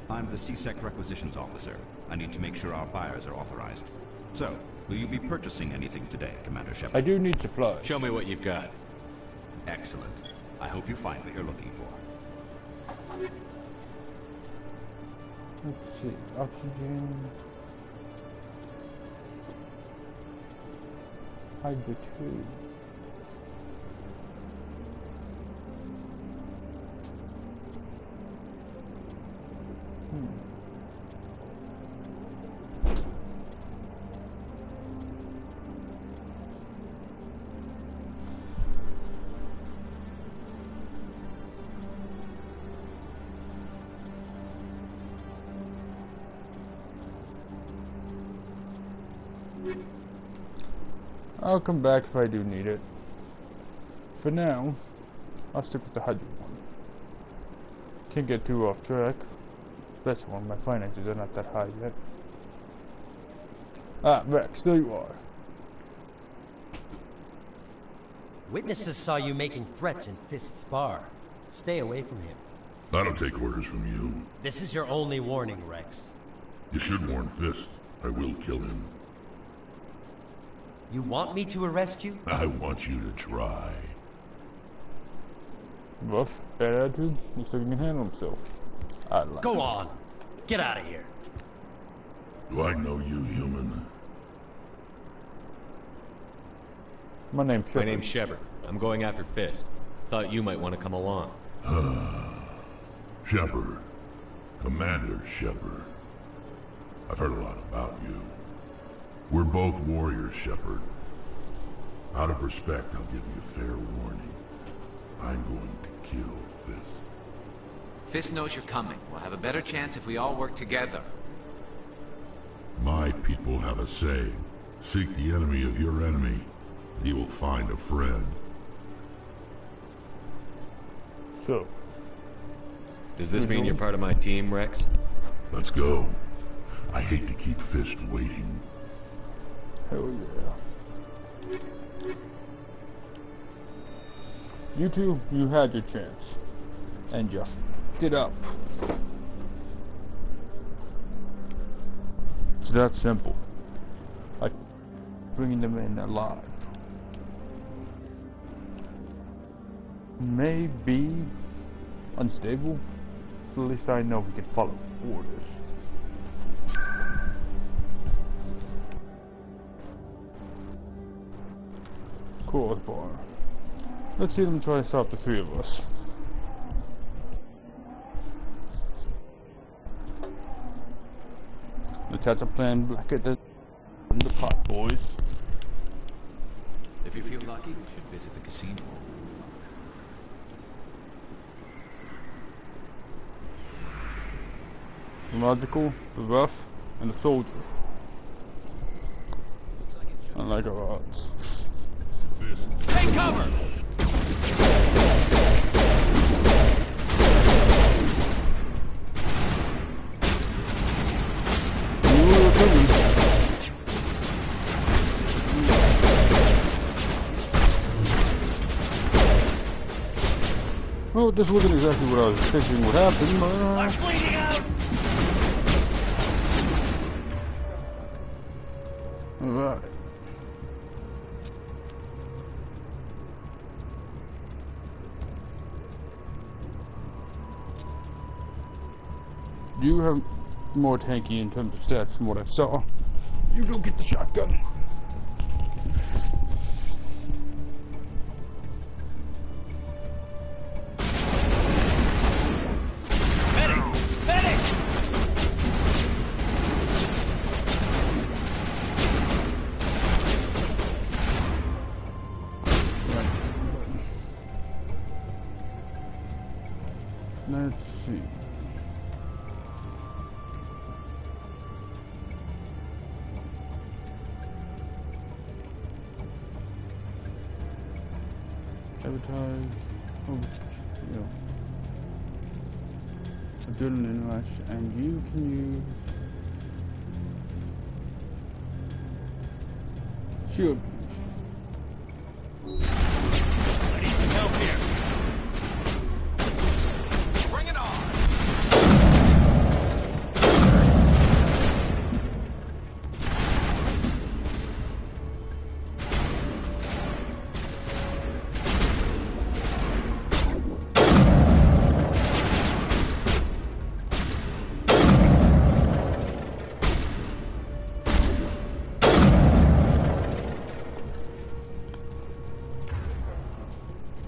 I'm the CSEC requisitions officer. I need to make sure our buyers are authorized. So, will you be purchasing anything today, Commander Shepard? I do need supplies. Show me what you've got. Excellent. I hope you find what you're looking for. Let's see, oxygen. Hide the tree. I'll come back if I do need it. for now, I'll stick with the Hydra one. Can't get too off track. Especially when my finances are not that high yet. Ah, Rex, there you are. Witnesses saw you making threats in Fist's bar. Stay away from him. I don't take orders from you. This is your only warning, Rex. You should warn Fist. I will kill him. You want me to arrest you? I want you to try. Rough, bad attitude, looks like he can handle himself. I like Go him. on. Get out of here. Do I know you, human? My name's Shepard. My name's Shepard. I'm going after Fist. Thought you might want to come along. Shepard. Commander Shepard. I've heard a lot about you. We're both warriors, Shepard. Out of respect, I'll give you fair warning. I'm going to kill Fist. Fist knows you're coming. We'll have a better chance if we all work together. My people have a saying. Seek the enemy of your enemy, and you will find a friend. So, does this mean you're part of my team, Rex? Let's go. I hate to keep Fist waiting. Hell yeah. You two, you had your chance. And you f***ed it up. It's that simple. Like bringing them in alive. May be unstable, but at least I know we can follow orders. Crossbar. Let's see them try to stop the three of us. Let's have a plan back at the pot, boys. If you feel lucky, we should visit the casino. The logical, the rough, and the soldier. I like our odds. Take cover! Well, this wasn't exactly what I was thinking would happen, but I'm bleeding out! Alright. You have more tanky in terms of stats from what I saw. You go get the shotgun. Let's see. Advertise. Oh, you know. Adrenaline rush, and you can use shield. I need some help here. Bring it on!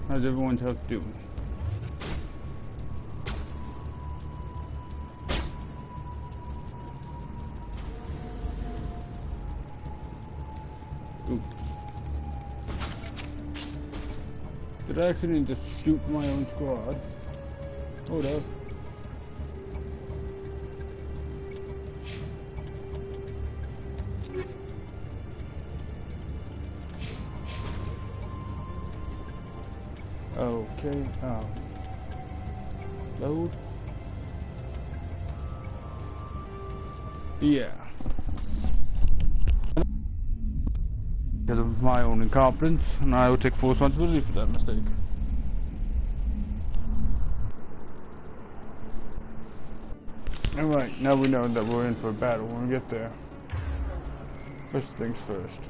How's everyone's health doing? Oops. Did I accidentally just shoot my own squad? Hold up. Okay, load. Yeah. Because of my own incompetence, and I will take full responsibility for that mistake. Alright, now we know that we're in for a battle when we get there. First things first.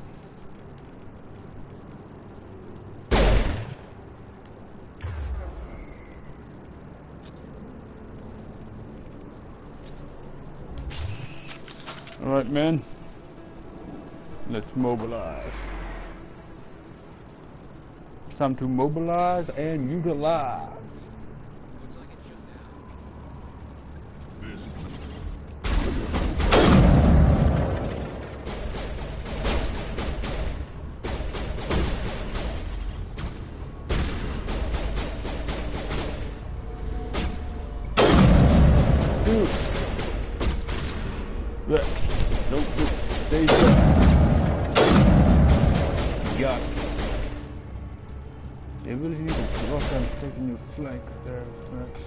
Alright, men. Let's mobilize. It's time to mobilize and utilize. Look, don't look, stay stuck. Got it. The ability to lock on protecting your flank there, Rex.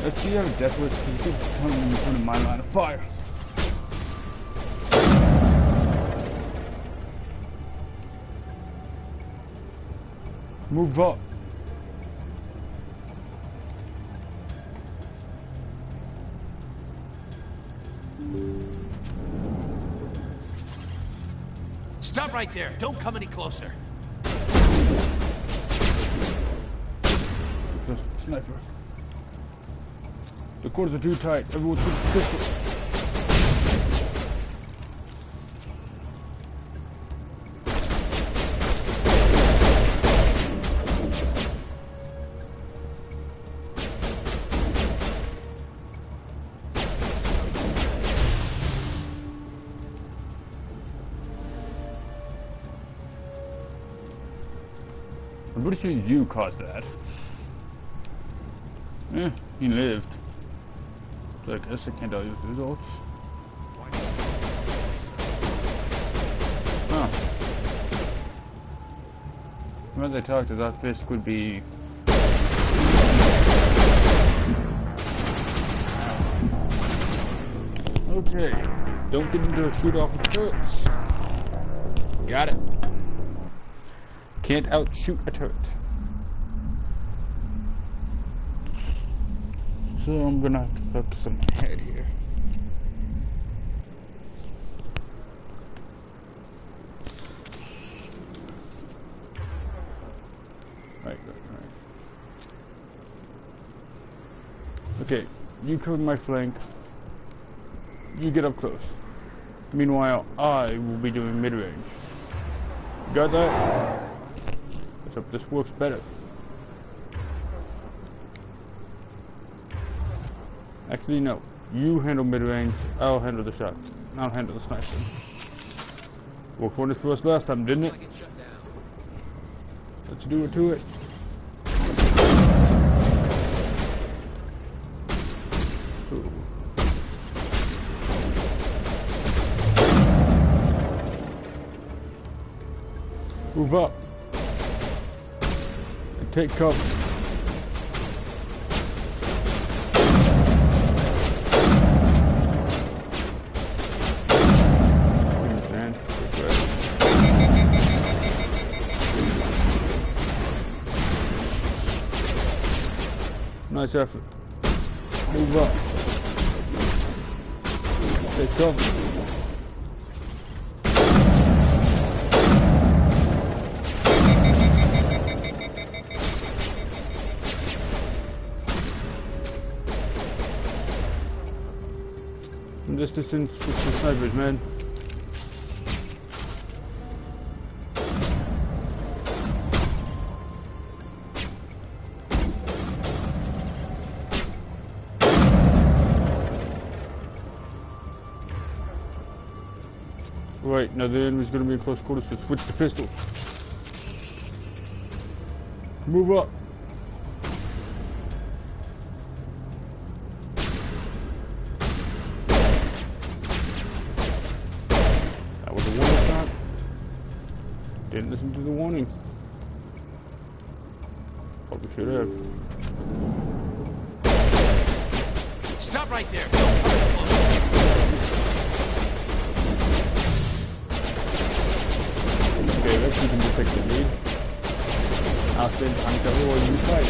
Let's see how death was because he keeps coming in front of my line of fire. Move up. Stop right there. Don't come any closer. Just sniper. The quarters are too tight. Everyone switch to pistol. I'm pretty sure you caused that. Eh, he lived. So I guess I can't use the results. Huh. When they talked about this would be... Okay. Don't get into a shoot-off with turrets. Got it. Can't outshoot a turret. So I'm gonna have to focus on my head here. Right. Okay, you cover my flank. You get up close. Meanwhile, I will be doing mid-range. Got that? Let's hope this works better. Actually, no. You handle mid-range, I'll handle the shot. I'll handle the sniper. Worked wonders for us last time, didn't it? Let's do it to it. Ooh. Move up. And take cover. Nice effort. Move up. Take cover. From this distance, with the snipers, man. Right, now the enemy's gonna be in close quarters, so switch to pistols. Move up. That was a warning shot. Didn't listen to the warning. Probably should have. Stop right there! Don't come close! Okay, let's see if we can detect the lead. I'll spend time to while you fight.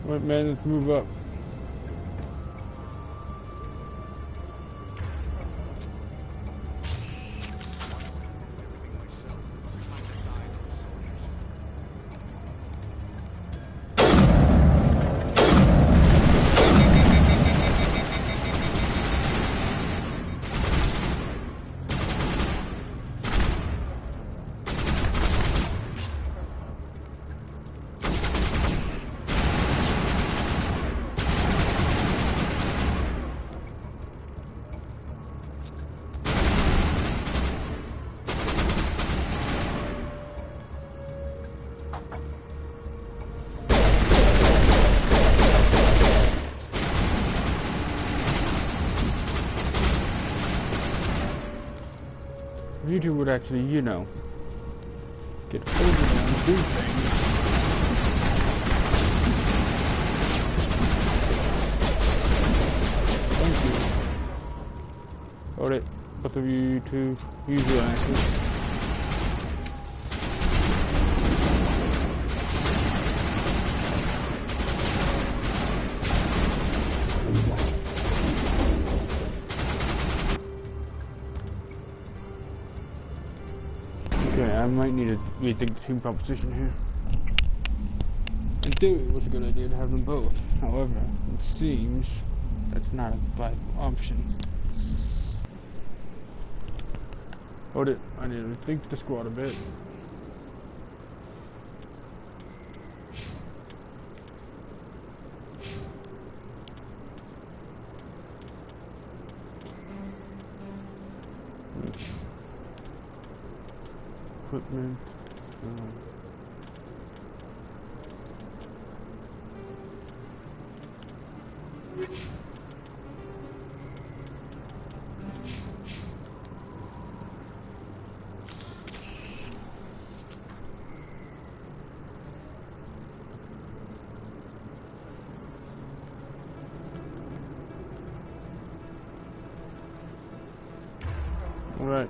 Right, man, let's move up. You two would actually, you know, get over there and do things. Thank you. Alright, both of you to use your axes. Okay, I might need to rethink the team composition here. In theory, it was a good idea to have them both. However, it seems that's not a viable option. Hold it, I need to rethink the squad a bit. Equipment. All right.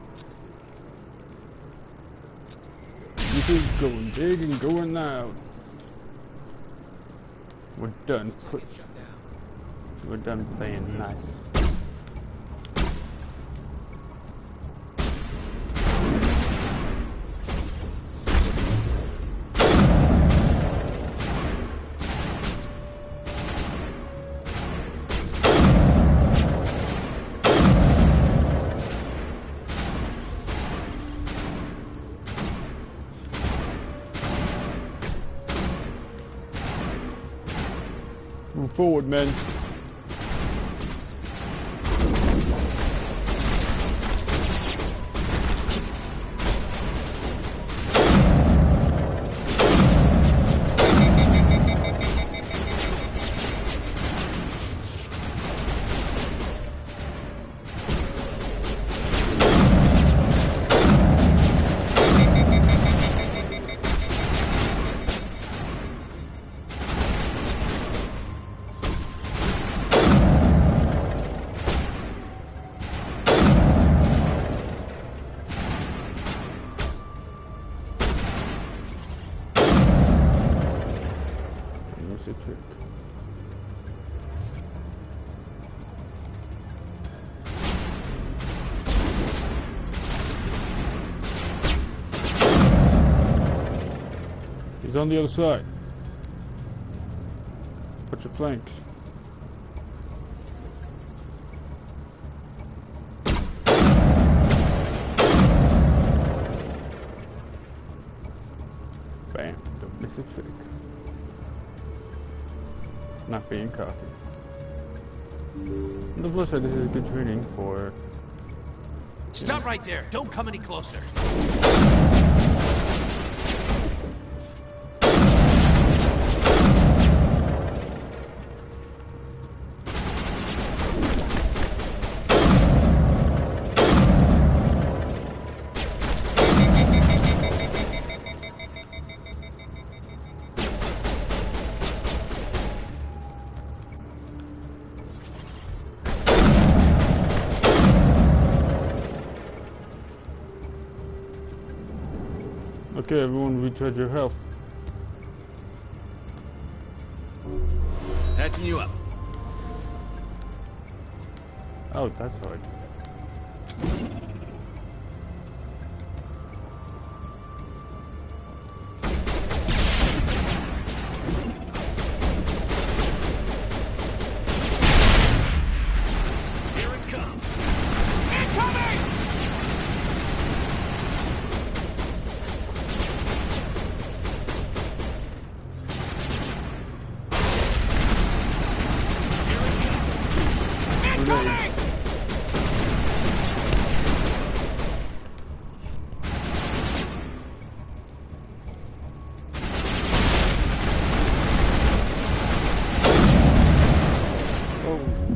This is going big and going loud. We're done. We're done playing nice. Move forward, men. He's on the other side. Put your flanks. Bam. Don't miss a trick. Not being cocky. On the plus side, this is a good training for... Stop right there! Don't come any closer! Okay, everyone, recharge your health. Patching you up. Oh, that's hard. Here it comes. Incoming!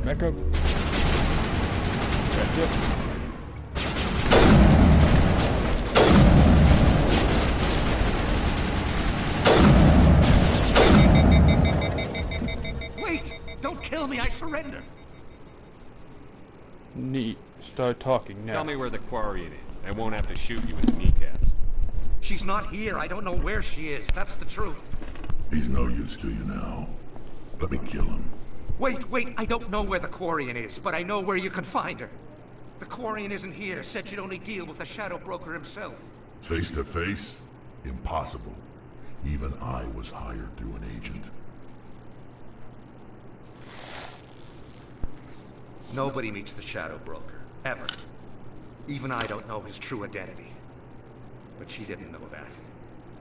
Back up. That's it. Wait! Don't kill me, I surrender! Neat. Start talking now. Tell me where the Quarian is. I won't have to shoot you in the kneecaps. She's not here. I don't know where she is. That's the truth. He's no use to you now. Let me kill him. Wait, I don't know where the Quarian is, but I know where you can find her. The Quarian isn't here, said she'd only deal with the Shadow Broker himself. Face to face? Impossible. Even I was hired through an agent. Nobody meets the Shadow Broker, ever. Even I don't know his true identity. But she didn't know that.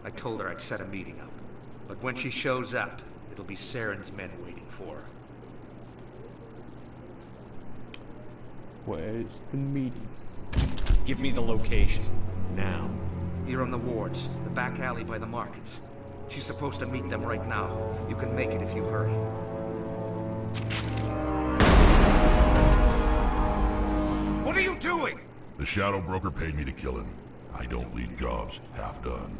I told her I'd set a meeting up. But when she shows up, it'll be Saren's men waiting for her. Where's the meeting? Give me the location. Now. Here on the wards, the back alley by the markets. She's supposed to meet them right now. You can make it if you hurry. What are you doing? The Shadow Broker paid me to kill him. I don't leave jobs half done.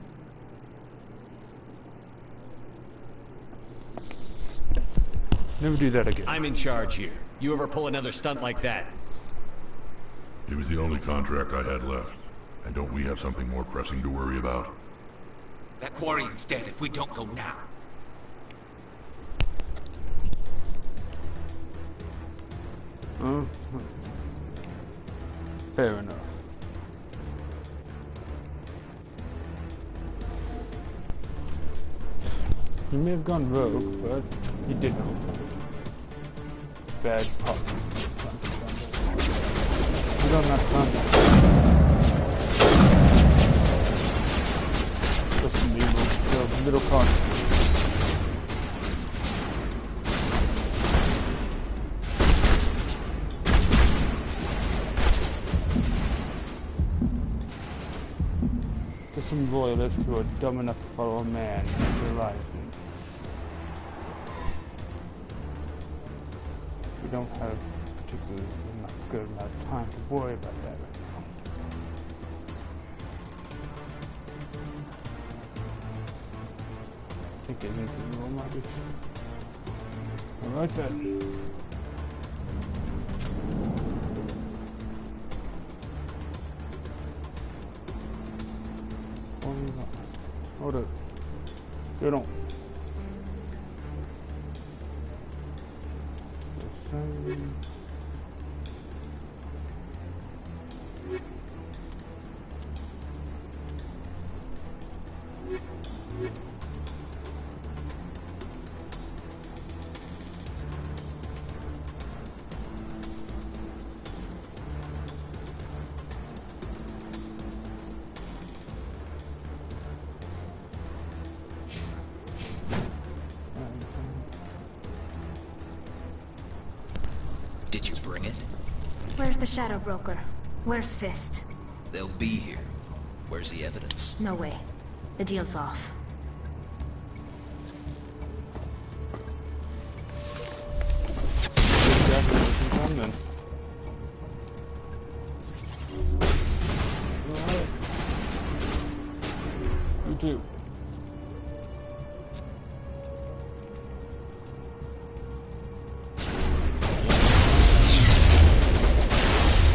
Never do that again. I'm in charge here. You ever pull another stunt like that? It was the only contract I had left. And don't we have something more pressing to worry about? That Quarian's dead if we don't go now. Fair enough. He may have gone rogue, but he did know. Bad pop. We don't have time. Just a little conscious. Some loyalists who are dumb enough to follow a man and realize him. We don't have particularly enough good amount of time to worry about that right now. I think it needs to roll my bitch. Alright then. Hold up. You don't. Did you bring it? Where's the Shadow Broker? Where's Fist? They'll be here. Where's the evidence? No way. The deal's off. Then. Alright. You too.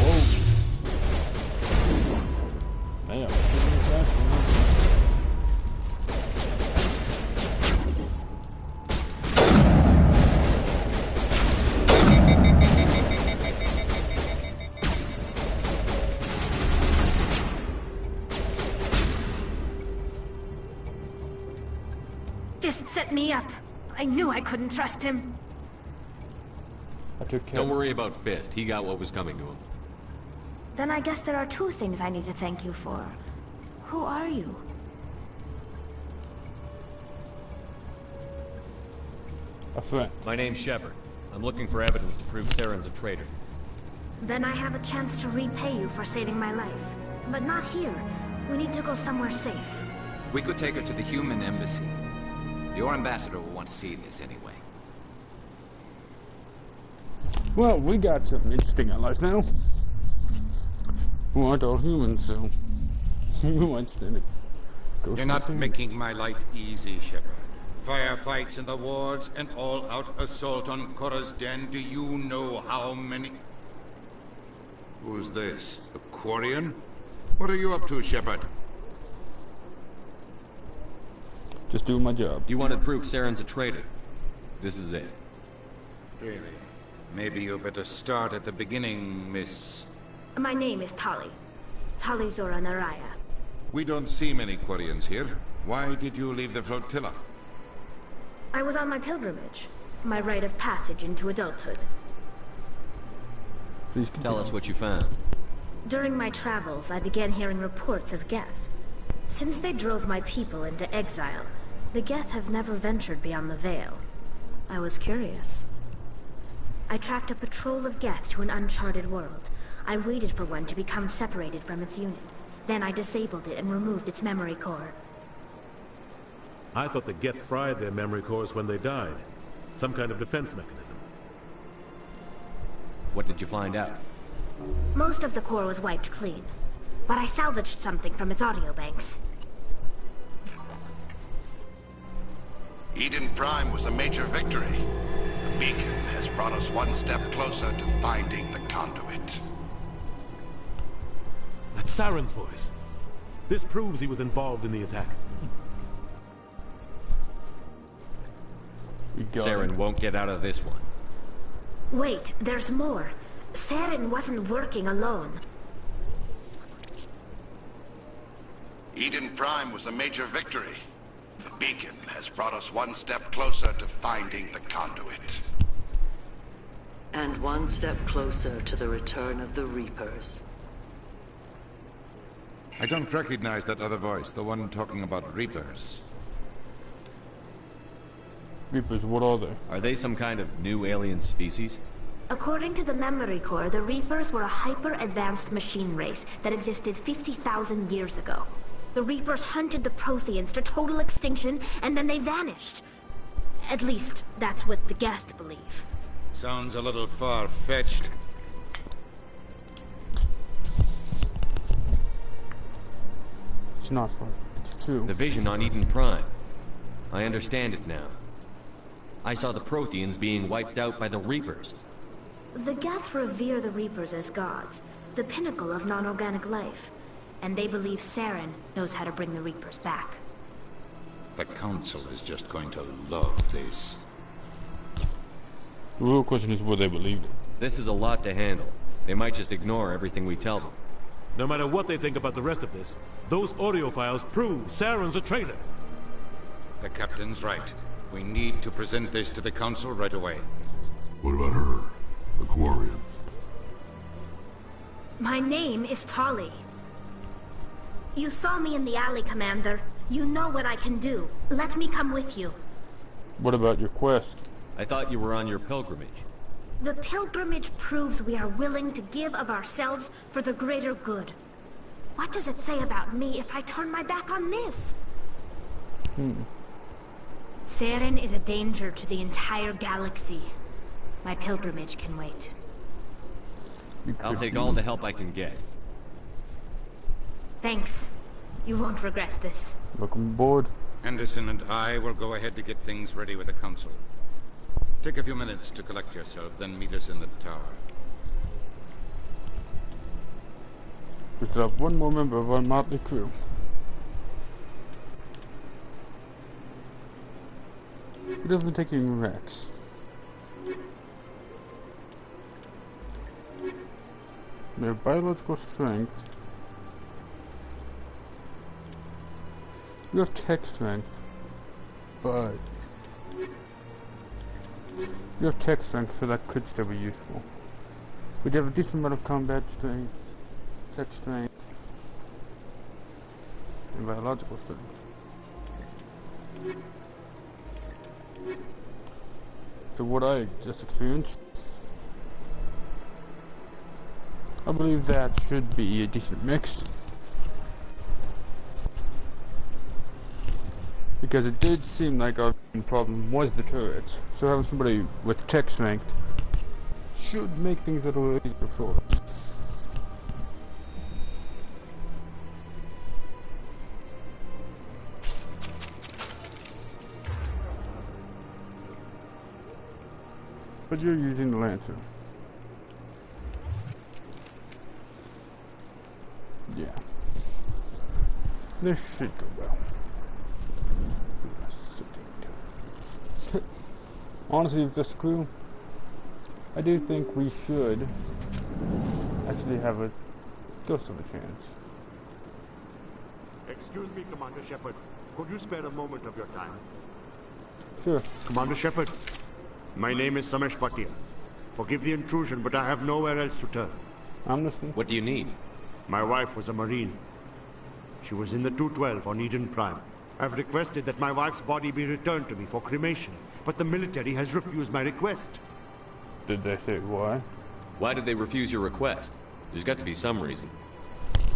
Whoa. Damn, Fist set me up. I knew I couldn't trust him. I took care. Don't worry about Fist. He got what was coming to him. Then I guess there are two things I need to thank you for. Who are you? A friend. My name's Shepard. I'm looking for evidence to prove Saren's a traitor. Then I have a chance to repay you for saving my life. But not here. We need to go somewhere safe. We could take her to the human embassy. Your ambassador will want to see this anyway. Well, we got something interesting on us now. We aren't all humans, so we might stand it. You're not making my life easy, Shepard. Firefights in the wards, and all-out assault on Korra's den. Do you know how many... Who's this? The Quarian? What are you up to, Shepard? Just doing my job. You wanted proof Saren's a traitor. This is it. Really? Maybe you better start at the beginning, Miss... My name is Tali. Tali Zora Naraya. We don't see many Quarians here. Why did you leave the flotilla? I was on my pilgrimage. My rite of passage into adulthood. Tell us what you found. During my travels, I began hearing reports of Geth. Since they drove my people into exile, the Geth have never ventured beyond the Veil. I was curious. I tracked a patrol of Geth to an uncharted world. I waited for one to become separated from its unit. Then I disabled it and removed its memory core. I thought the Geth fried their memory cores when they died. Some kind of defense mechanism. What did you find out? Most of the core was wiped clean, but I salvaged something from its audio banks. Eden Prime was a major victory. The beacon has brought us one step closer to finding the conduit. That's Saren's voice. This proves he was involved in the attack. Saren won't get out of this one. Wait, there's more. Saren wasn't working alone. Eden Prime was a major victory. The beacon has brought us one step closer to finding the conduit. And one step closer to the return of the Reapers. I don't recognize that other voice, the one talking about Reapers. Reapers, what are they? Are they some kind of new alien species? According to the memory core, the Reapers were a hyper-advanced machine race that existed 50,000 years ago. The Reapers hunted the Protheans to total extinction, and then they vanished. At least, that's what the Geth believe. Sounds a little far-fetched. It's not fun. It's true. The vision on Eden Prime. I understand it now. I saw the Protheans being wiped out by the Reapers. The Geth revere the Reapers as gods, the pinnacle of non-organic life. And they believe Saren knows how to bring the Reapers back. The Council is just going to love this. The real question is will they believe it? This is a lot to handle. They might just ignore everything we tell them. No matter what they think about the rest of this, those audio files prove Saren's a traitor. The Captain's right. We need to present this to the Council right away. What about her? The Quarian? My name is Tali. You saw me in the alley, Commander. You know what I can do. Let me come with you. What about your quest? I thought you were on your pilgrimage. The pilgrimage proves we are willing to give of ourselves for the greater good. What does it say about me if I turn my back on this? Saren is a danger to the entire galaxy. My pilgrimage can wait. I'll take all the help I can get. Thanks. You won't regret this. Welcome aboard. Anderson and I will go ahead to get things ready with the Council. Take a few minutes to collect yourself, then meet us in the tower. We still have one more member of our motley crew. It doesn't take any Rex. Their biological strength. You have tech strength, but you have tech strength, so that could still be useful. We have a decent amount of combat strength, tech strength, and biological strength. So what I just experienced, I believe that should be a decent mix. Because it did seem like our main problem was the turrets. So having somebody with tech strength should make things a little easier for us. But you're using the lantern. Yeah. This should go well. Honestly, with this crew, I do think we should actually have a ghost of a chance. Excuse me, Commander Shepard. Could you spare a moment of your time? Sure. Commander Shepard, my name is Samesh Bhatia. Forgive the intrusion, but I have nowhere else to turn. I'm listening. What do you need? My wife was a Marine. She was in the 212 on Eden Prime. I've requested that my wife's body be returned to me for cremation, but the military has refused my request. Did they say why? Why did they refuse your request? There's got to be some reason.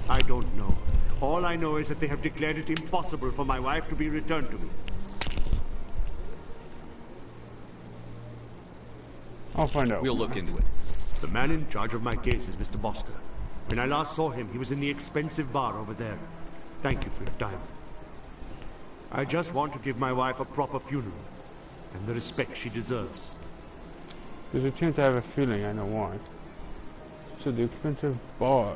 I don't know. All I know is that they have declared it impossible for my wife to be returned to me. I'll find out. We'll look into it. The man in charge of my case is Mr. Bosker. When I last saw him, he was in the expensive bar over there. Thank you for your time. I just want to give my wife a proper funeral, and the respect she deserves. There's a chance I have a feeling I know why. So the expensive bar.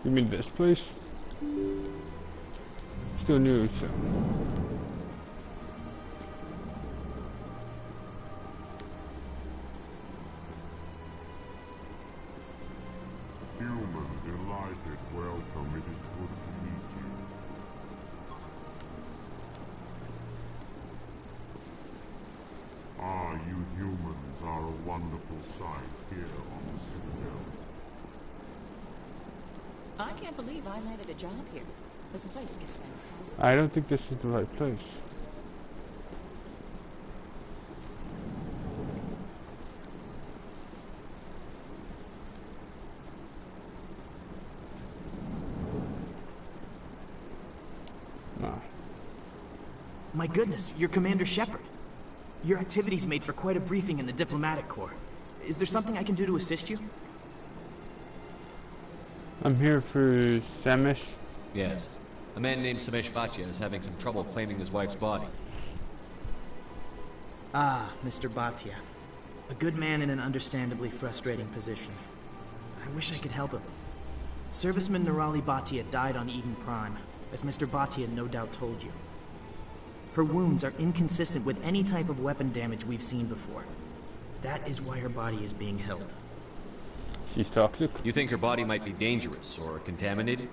You mean this place? Still new, so. Human, delighted, welcome. It is good to meet you. Ah, you humans are a wonderful sight here on the Citadel. I can't believe I landed a job here. This place is fantastic. I don't think this is the right place. My goodness, you're Commander Shepard. Your activities made for quite a briefing in the Diplomatic Corps. Is there something I can do to assist you? I'm here for Samesh. Yes. A man named Samesh Bhatia is having some trouble claiming his wife's body. Ah, Mr. Bhatia. A good man in an understandably frustrating position. I wish I could help him. Serviceman Nirali Bhatia died on Eden Prime, as Mr. Bhatia no doubt told you. Her wounds are inconsistent with any type of weapon damage we've seen before. That is why her body is being held. She's toxic? You think her body might be dangerous or contaminated?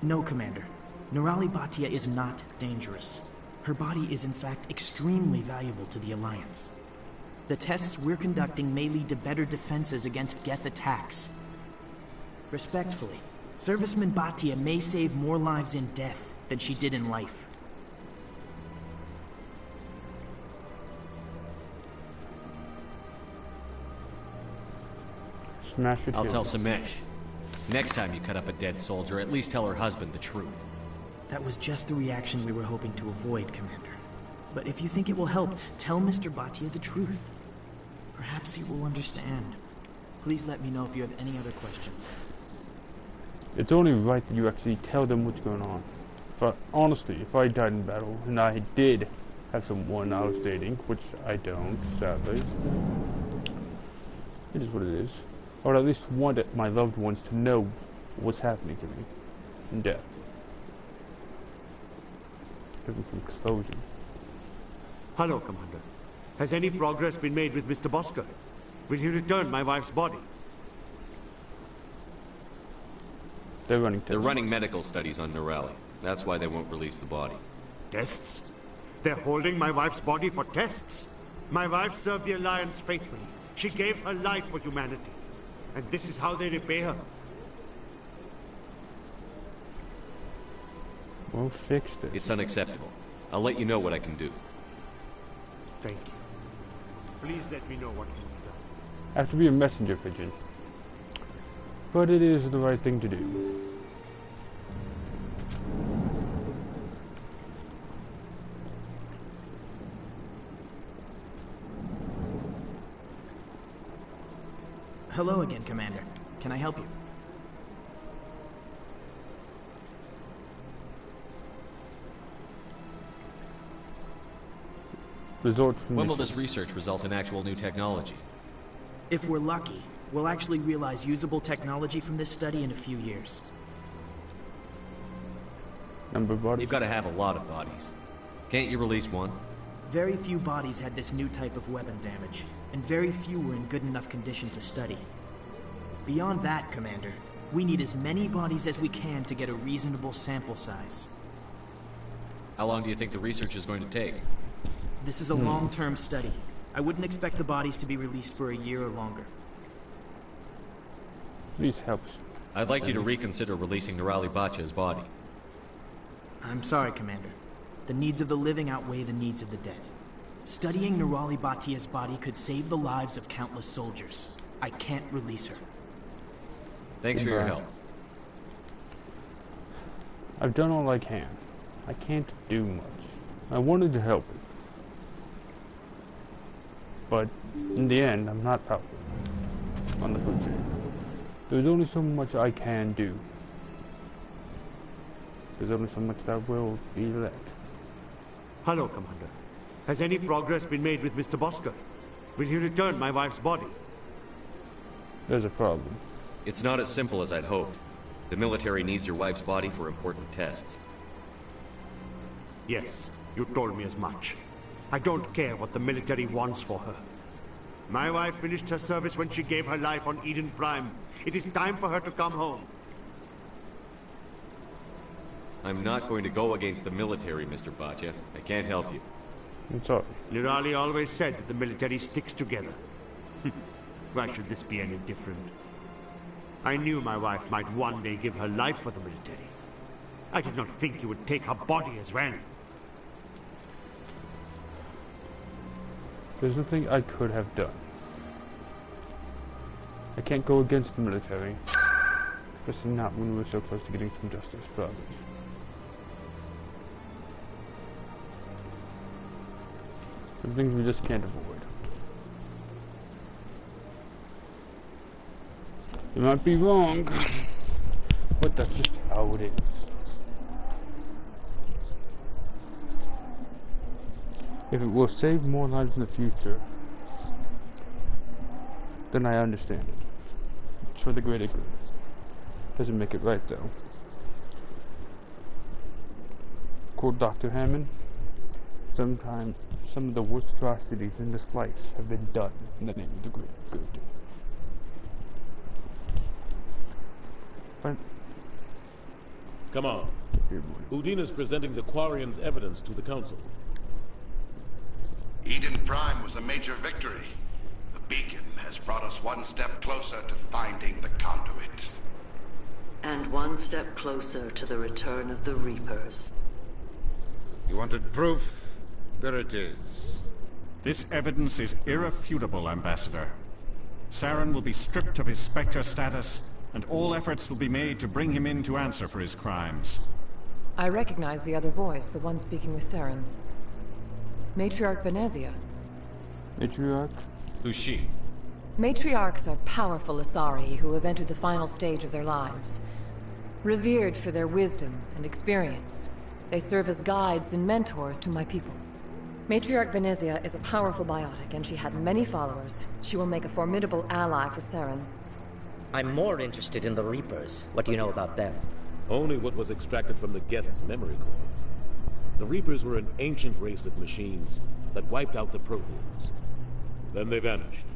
No, Commander. Nirali Bhatia is not dangerous. Her body is in fact extremely valuable to the Alliance. The tests we're conducting may lead to better defenses against Geth attacks. Respectfully, Serviceman Bhatia may save more lives in death than she did in life. smash it I'll too. tell Samesh. Next time you cut up a dead soldier, at least tell her husband the truth. That was just the reaction we were hoping to avoid, Commander. But if you think it will help, tell Mr. Bhatia the truth. Perhaps he will understand. Please let me know if you have any other questions. It's only right that you actually tell them what's going on. But honestly, if I died in battle, and I did have someone I was dating, which I don't, sadly, it is what it is. I would at least want my loved ones to know what's happening to me in death. Give them some closure. Hello, Commander. Has any progress been made with Mr. Bosker? Will he return my wife's body? They're running medical studies on Nirali. That's why they won't release the body. Tests? They're holding my wife's body for tests? My wife served the Alliance faithfully. She gave her life for humanity. And this is how they repay her. We'll fix this. It's unacceptable. I'll let you know what I can do. Thank you. Please let me know what can be done. I have to be a messenger pigeon. But it is the right thing to do. Hello again, Commander. Can I help you? When will this research result in actual new technology? If we're lucky, we'll actually realize usable technology from this study in a few years. Number of bodies? You've got to have a lot of bodies. Can't you release one? Very few bodies had this new type of weapon damage, and very few were in good enough condition to study. Beyond that, Commander, we need as many bodies as we can to get a reasonable sample size. How long do you think the research is going to take? This is a long-term study. I wouldn't expect the bodies to be released for a year or longer. Please help. I'd like you to reconsider releasing Nirali Bhatia's body. I'm sorry, Commander. The needs of the living outweigh the needs of the dead. Studying Nirali Bhatia's body could save the lives of countless soldiers. I can't release her. Thanks for your help. I've done all I can. I can't do much. I wanted to help her. But in the end, I'm not powerful on the food chain. There's only so much I can do. There's only so much that will be let. Hello, Commander. Has any progress been made with Mr. Bosker? Will he return my wife's body? There's a problem. It's not as simple as I'd hoped. The military needs your wife's body for important tests. Yes, you told me as much. I don't care what the military wants for her. My wife finished her service when she gave her life on Eden Prime. It is time for her to come home. I'm not going to go against the military, Mr. Bhatia. I can't help you. I'm sorry. Nirali always said that the military sticks together. Why should this be any different? I knew my wife might one day give her life for the military. I did not think you would take her body as well. There's nothing I could have done. I can't go against the military. Especially not when we were so close to getting some justice for others. Some things we just can't avoid. You might be wrong, but that's just how it is. If it will save more lives in the future, then I understand it. It's for the greater good. Doesn't make it right, though. Quote Dr. Hammond, sometimes some of the worst atrocities in this life have been done in the name of the greater good. But come on. Udine is presenting the Quarians' evidence to the Council. Eden Prime was a major victory. The beacon has brought us one step closer to finding the conduit. And one step closer to the return of the Reapers. You wanted proof? There it is. This evidence is irrefutable, Ambassador. Saren will be stripped of his Spectre status, and all efforts will be made to bring him in to answer for his crimes. I recognize the other voice, the one speaking with Saren. Matriarch Benezia. Matriarch? Who's she? Matriarchs are powerful Asari who have entered the final stage of their lives. Revered for their wisdom and experience, they serve as guides and mentors to my people. Matriarch Benezia is a powerful biotic, and she had many followers. She will make a formidable ally for Saren. I'm more interested in the Reapers. What do you know about them? Only what was extracted from the Geth's memory core. The Reapers were an ancient race of machines that wiped out the Protheans. Then they vanished.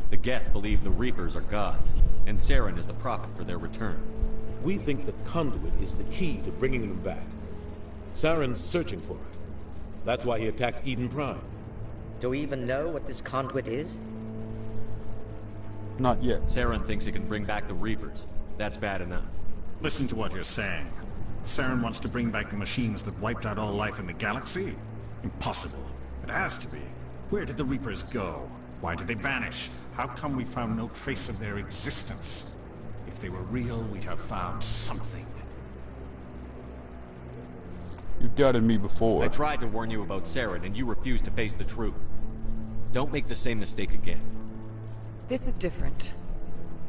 The Geth believe the Reapers are gods, and Saren is the prophet for their return. We think the conduit is the key to bringing them back. Saren's searching for it. That's why he attacked Eden Prime. Do we even know what this conduit is? Not yet. Saren thinks it can bring back the Reapers. That's bad enough. Listen to what you're saying. Saren wants to bring back the machines that wiped out all life in the galaxy? Impossible. It has to be. Where did the Reapers go? Why did they vanish? How come we found no trace of their existence? If they were real, we'd have found something. You doubted me before. I tried to warn you about Saren, and you refused to face the truth. Don't make the same mistake again. This is different.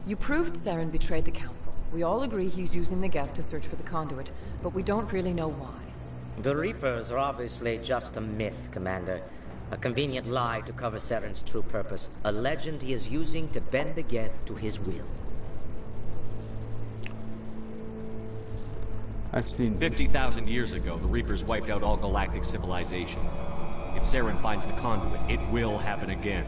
You proved Saren betrayed the Council. We all agree he's using the Geth to search for the conduit, but we don't really know why. The Reapers are obviously just a myth, Commander. A convenient lie to cover Saren's true purpose. A legend he is using to bend the Geth to his will. I've seen 50,000 years ago, the Reapers wiped out all galactic civilization. If Saren finds the conduit, it will happen again.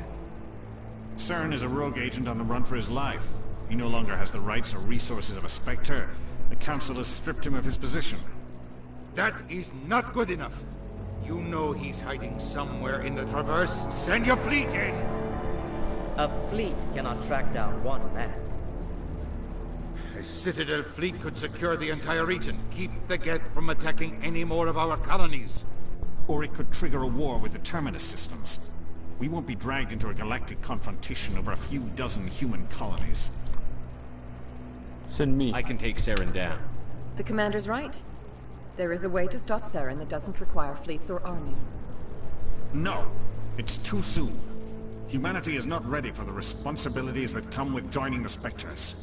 Saren is a rogue agent on the run for his life. He no longer has the rights or resources of a Spectre. The Council has stripped him of his position. That is not good enough. You know he's hiding somewhere in the Traverse. Send your fleet in! A fleet cannot track down one man. A Citadel fleet could secure the entire region, keep the Geth from attacking any more of our colonies. Or it could trigger a war with the Terminus systems. We won't be dragged into a galactic confrontation over a few dozen human colonies. Send me. I can take Saren down. The Commander's right. There is a way to stop Saren that doesn't require fleets or armies. No, it's too soon. Humanity is not ready for the responsibilities that come with joining the Spectres.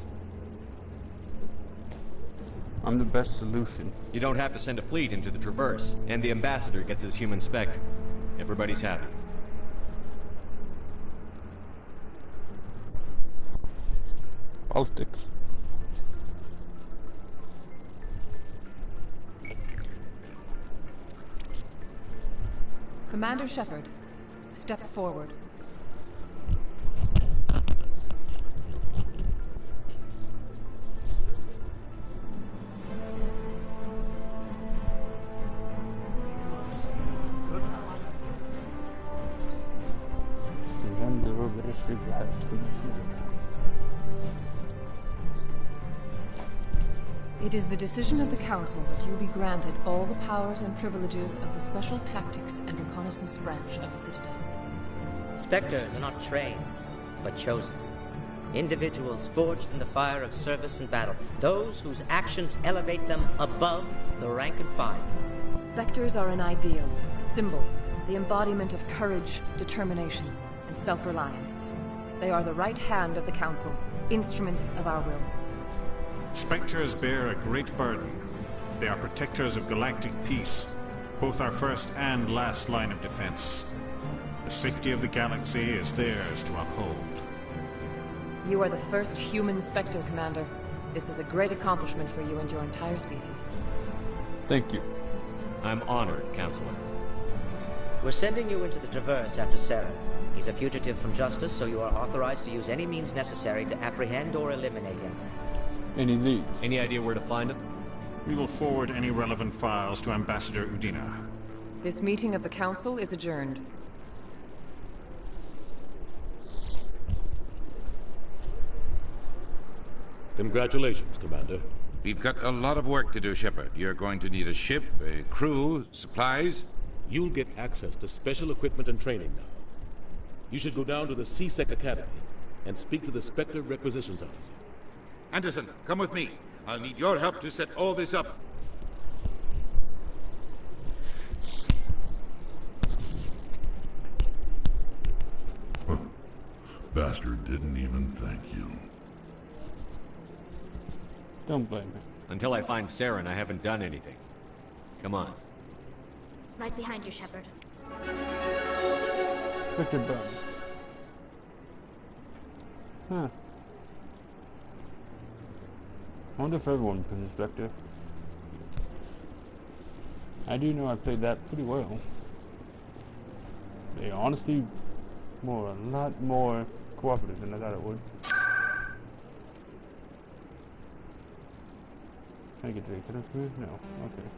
I'm the best solution. You don't have to send a fleet into the Traverse, and the Ambassador gets his human Spectre. Everybody's happy. Politics. Commander Shepard, step forward. It is the decision of the Council that you be granted all the powers and privileges of the Special Tactics and Reconnaissance branch of the Citadel. Spectres are not trained, but chosen. Individuals forged in the fire of service and battle. Those whose actions elevate them above the rank and file. Spectres are an ideal, a symbol, the embodiment of courage, determination, and self-reliance. They are the right hand of the Council, instruments of our will. Spectres bear a great burden. They are protectors of galactic peace, both our first and last line of defense. The safety of the galaxy is theirs to uphold. You are the first human Spectre, Commander. This is a great accomplishment for you and your entire species. Thank you. I'm honored, Counselor. We're sending you into the Traverse after Saren. He's a fugitive from justice, so you are authorized to use any means necessary to apprehend or eliminate him. Any leads? Any idea where to find him? We will forward any relevant files to Ambassador Udina. This meeting of the Council is adjourned. Congratulations, Commander. We've got a lot of work to do, Shepard. You're going to need a ship, a crew, supplies. You'll get access to special equipment and training now. You should go down to the C-Sec Academy and speak to the Spectre Requisitions Officer. Anderson, come with me. I'll need your help to set all this up. Bastard didn't even thank you. Don't blame me. Until I find Saren, I haven't done anything. Come on. Right behind you, Shepard. Click the button. Huh. I wonder if everyone plays Spectre. I do know I played that pretty well. They honestly were a lot more cooperative than I thought it would. Can I get to the killer food? No. Okay.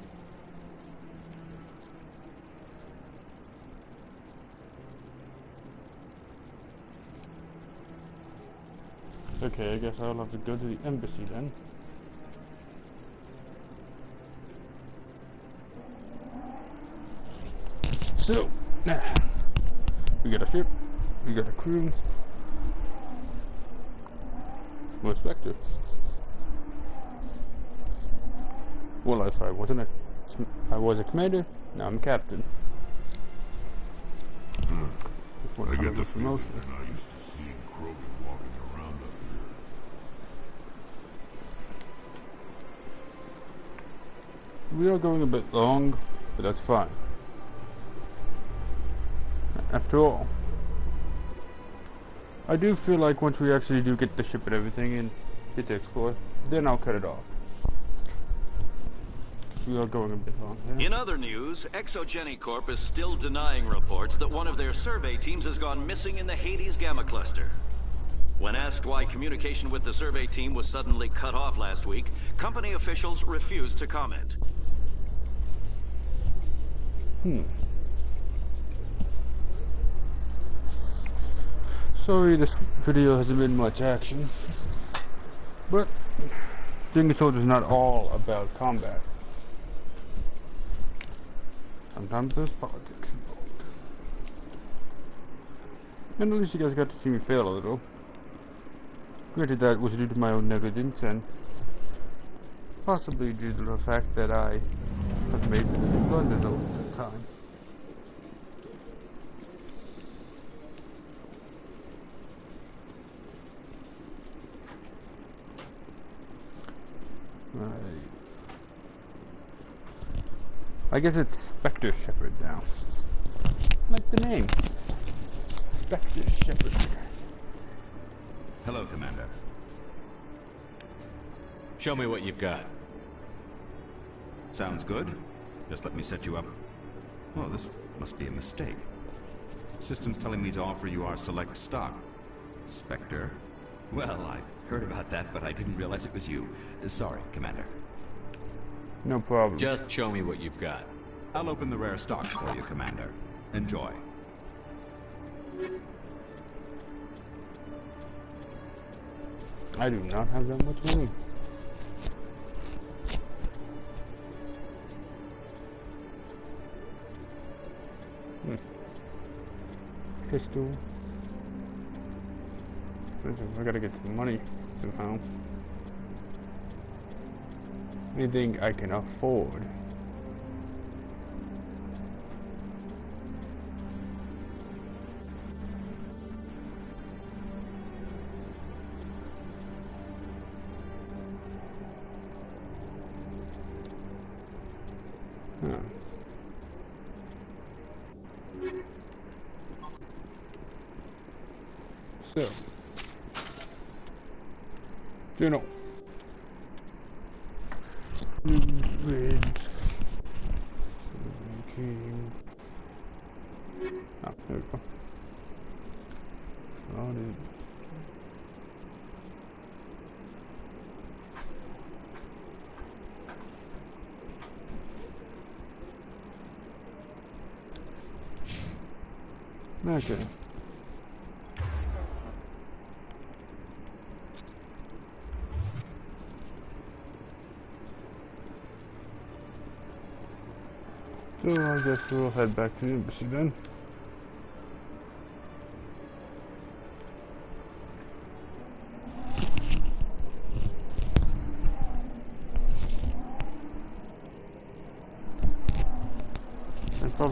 Okay, I guess I'll have to go to the embassy then. So, we got a ship, we got a crew, we're a Spectre. Well, if I was a commander, now I'm captain. I get the feeling they're not used to seeing Krogan walking around up here. We are going a bit long, but that's fine. After all, I do feel like once we actually do get the ship and everything and get to explore, then I'll cut it off. We are going a bit long here. In other news, Exogeny Corp is still denying reports that one of their survey teams has gone missing in the Hades Gamma Cluster. When asked why communication with the survey team was suddenly cut off last week, company officials refused to comment. Sorry this video hasn't been much action, but King of Soldier is not all about combat. Sometimes there's politics involved. And at least you guys got to see me fail a little. Granted, that was due to my own negligence and possibly due to the fact that I have made this in London all the time. I guess it's Spectre Shepard now. Like the name. Spectre Shepard. Hello, Commander. Show me what you've got. Sounds good. Just let me set you up. Oh, this must be a mistake. System's telling me to offer you our select stock. Spectre? Well, I heard about that, but I didn't realize it was you. Sorry, Commander. No problem. Just show me what you've got. I'll open the rare stocks for you, Commander. Enjoy. I do not have that much money. Pistol. I gotta get some money somehow. Anything I can afford. So, Juno. Ah, there we go. Started. Okay. So I guess we'll head back to the embassy then.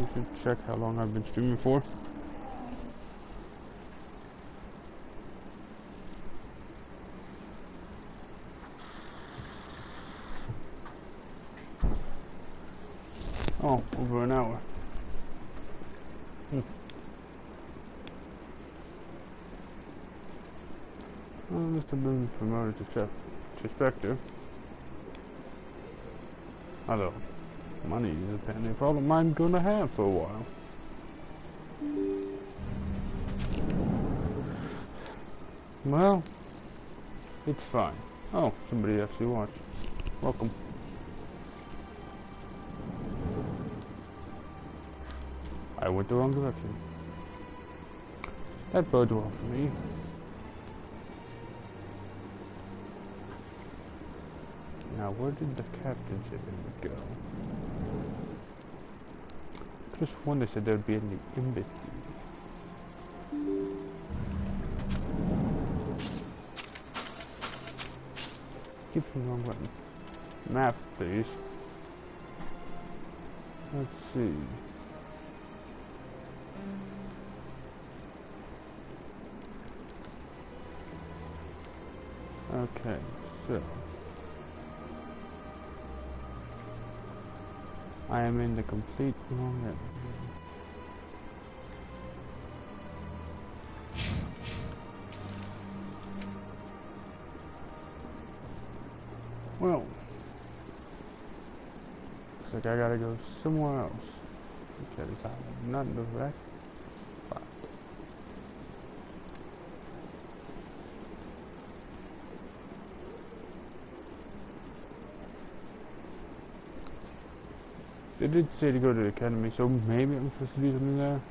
me to check how long I've been streaming for. Oh, over an hour. I must have been promoted to Spectre. Although, money is apparently a problem I'm gonna have for a while. Well, it's fine. Oh, somebody actually watched. Welcome. I went the wrong direction. That bodes well for me. Now, where did the captain ship go? Just one they said there would be in the embassy. Keep the wrong button. Map, please. Let's see. Okay, so I am in the complete wrong area. Well, looks like I gotta go somewhere else because I'm not in the right spot. They did say to go to the academy, so maybe I'm supposed to do something there.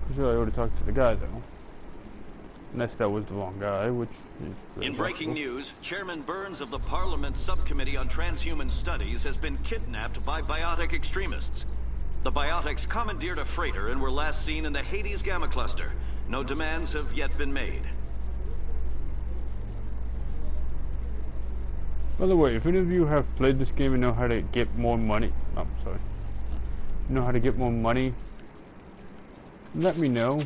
I'm sure I already talked to the guy though. Unless that was the wrong guy, which is in breaking news, Chairman Burns of the Parliament Subcommittee on Transhuman Studies has been kidnapped by biotic extremists. The biotics commandeered a freighter and were last seen in the Hades Gamma Cluster. No demands have yet been made. By the way, if any of you have played this game and know how to get more money, know how to get more money, let me know.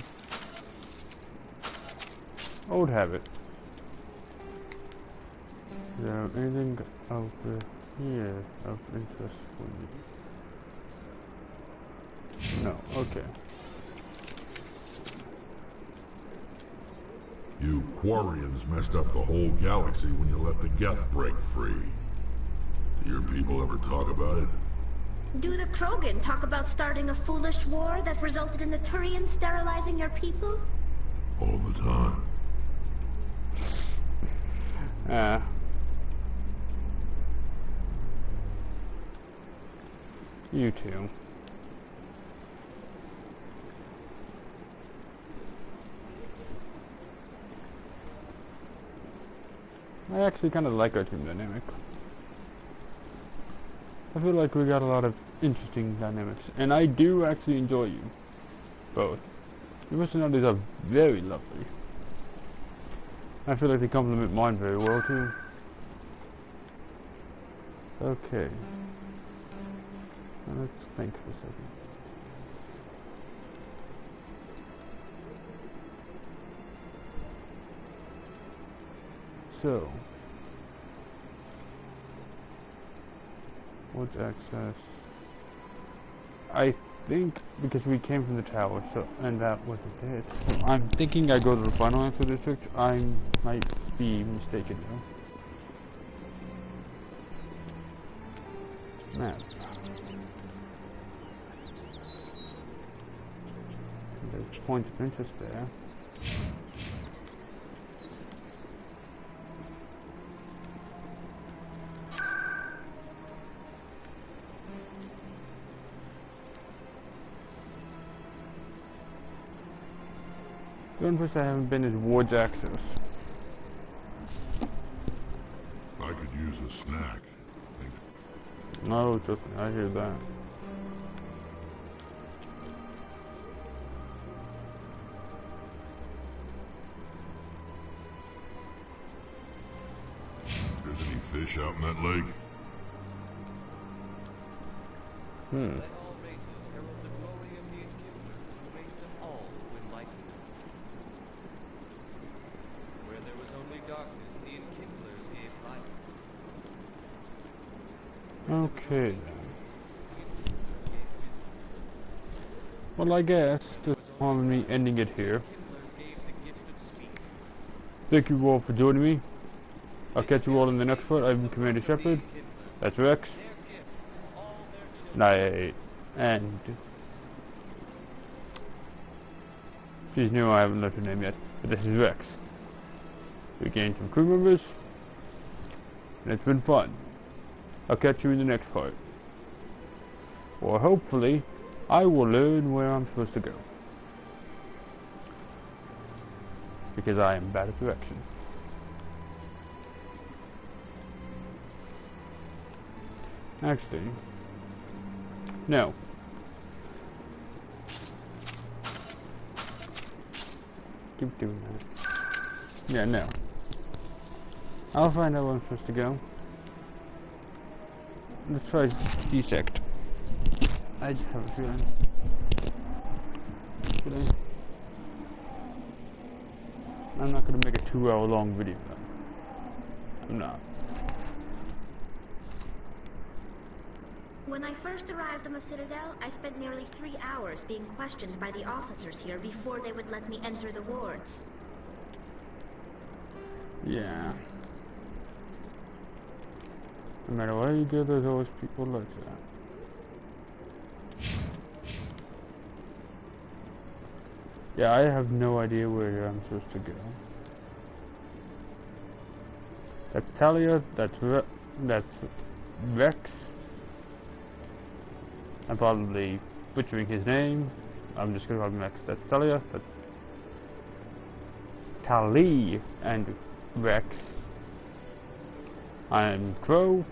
I would have it. Is there anything over here of interest for me? No, okay. You Quarians messed up the whole galaxy when you let the Geth break free. Do your people ever talk about it? Do the Krogan talk about starting a foolish war that resulted in the Turians sterilizing your people? All the time. You too. I actually kind of like our team dynamic. I feel like we got a lot of interesting dynamics, and I do actually enjoy you both. Your personalities are very lovely. I feel like they complement mine very well too. Okay. Now let's think for a second. So, what's access? I think because we came from the tower, so and that wasn't it. I'm thinking I go to the final answer district. I might be mistaken though. Map. There's points of interest there. The only place I haven't been is Ward's Access. I could use a snack. No, trust me, I hear that. There's any fish out in that lake? Hmm. Let all races herald the glory of the Enkindlers who raised them all to enlightenment. Where there was only darkness, the Enkindlers gave light. Okay then. Well, I guess there's no harm in me ending it here. Thank you all for joining me. I'll catch you all in the next part. I've been Commander Shepard. That's Rex. And she's new, I haven't left her name yet. But this is Rex. We gained some crew members. And it's been fun. I'll catch you in the next part. Or hopefully, I will learn where I'm supposed to go. Because I am bad at direction. Actually, no. Keep doing that. Yeah, no. I'll find out where I'm supposed to go. Let's try C-sect. I just have a feeling. Today. I'm not going to make a 2-hour long video though. I'm not. When I first arrived on the Citadel, I spent nearly 3 hours being questioned by the officers here before they would let me enter the wards. Yeah. No matter where you go, there's always people like that. Yeah, I have no idea where I'm supposed to go. That's Talia, that's Rex. I'm probably butchering his name. I'm just gonna call him Rex. That's Talia, that's Tali and Rex. I'm Crow.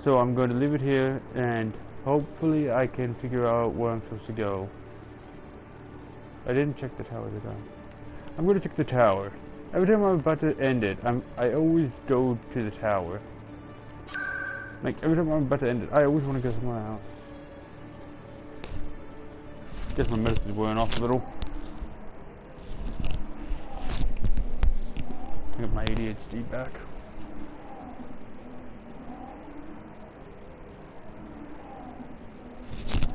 So I'm going to leave it here and hopefully I can figure out where I'm supposed to go. I didn't check the tower, did I? I'm going to check the tower. Every time I'm about to end it, I always go to the tower. Like, every time I'm about to end it, I always want to go somewhere else. Guess my medicine is wearing off a little. Get my ADHD back.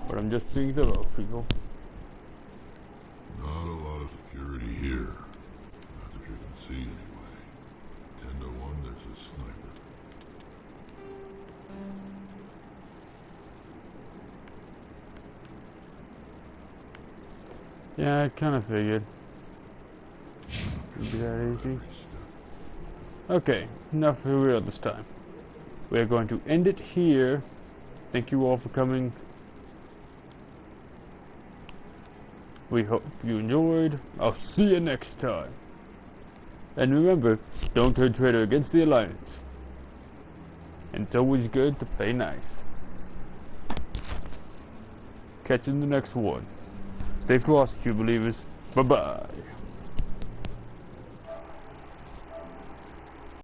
But I'm just being thorough, people. Not a lot of security here. Not that you can see anyway. 10 to 1, there's a sniper. Yeah, I kind of figured. It'd be that easy. Okay, enough for real this time. We're going to end it here. Thank you all for coming. We hope you enjoyed. I'll see you next time. And remember, don't turn traitor against the Alliance. And it's always good to play nice. Catch you in the next one. Stay frosty, you believers. Bye-bye.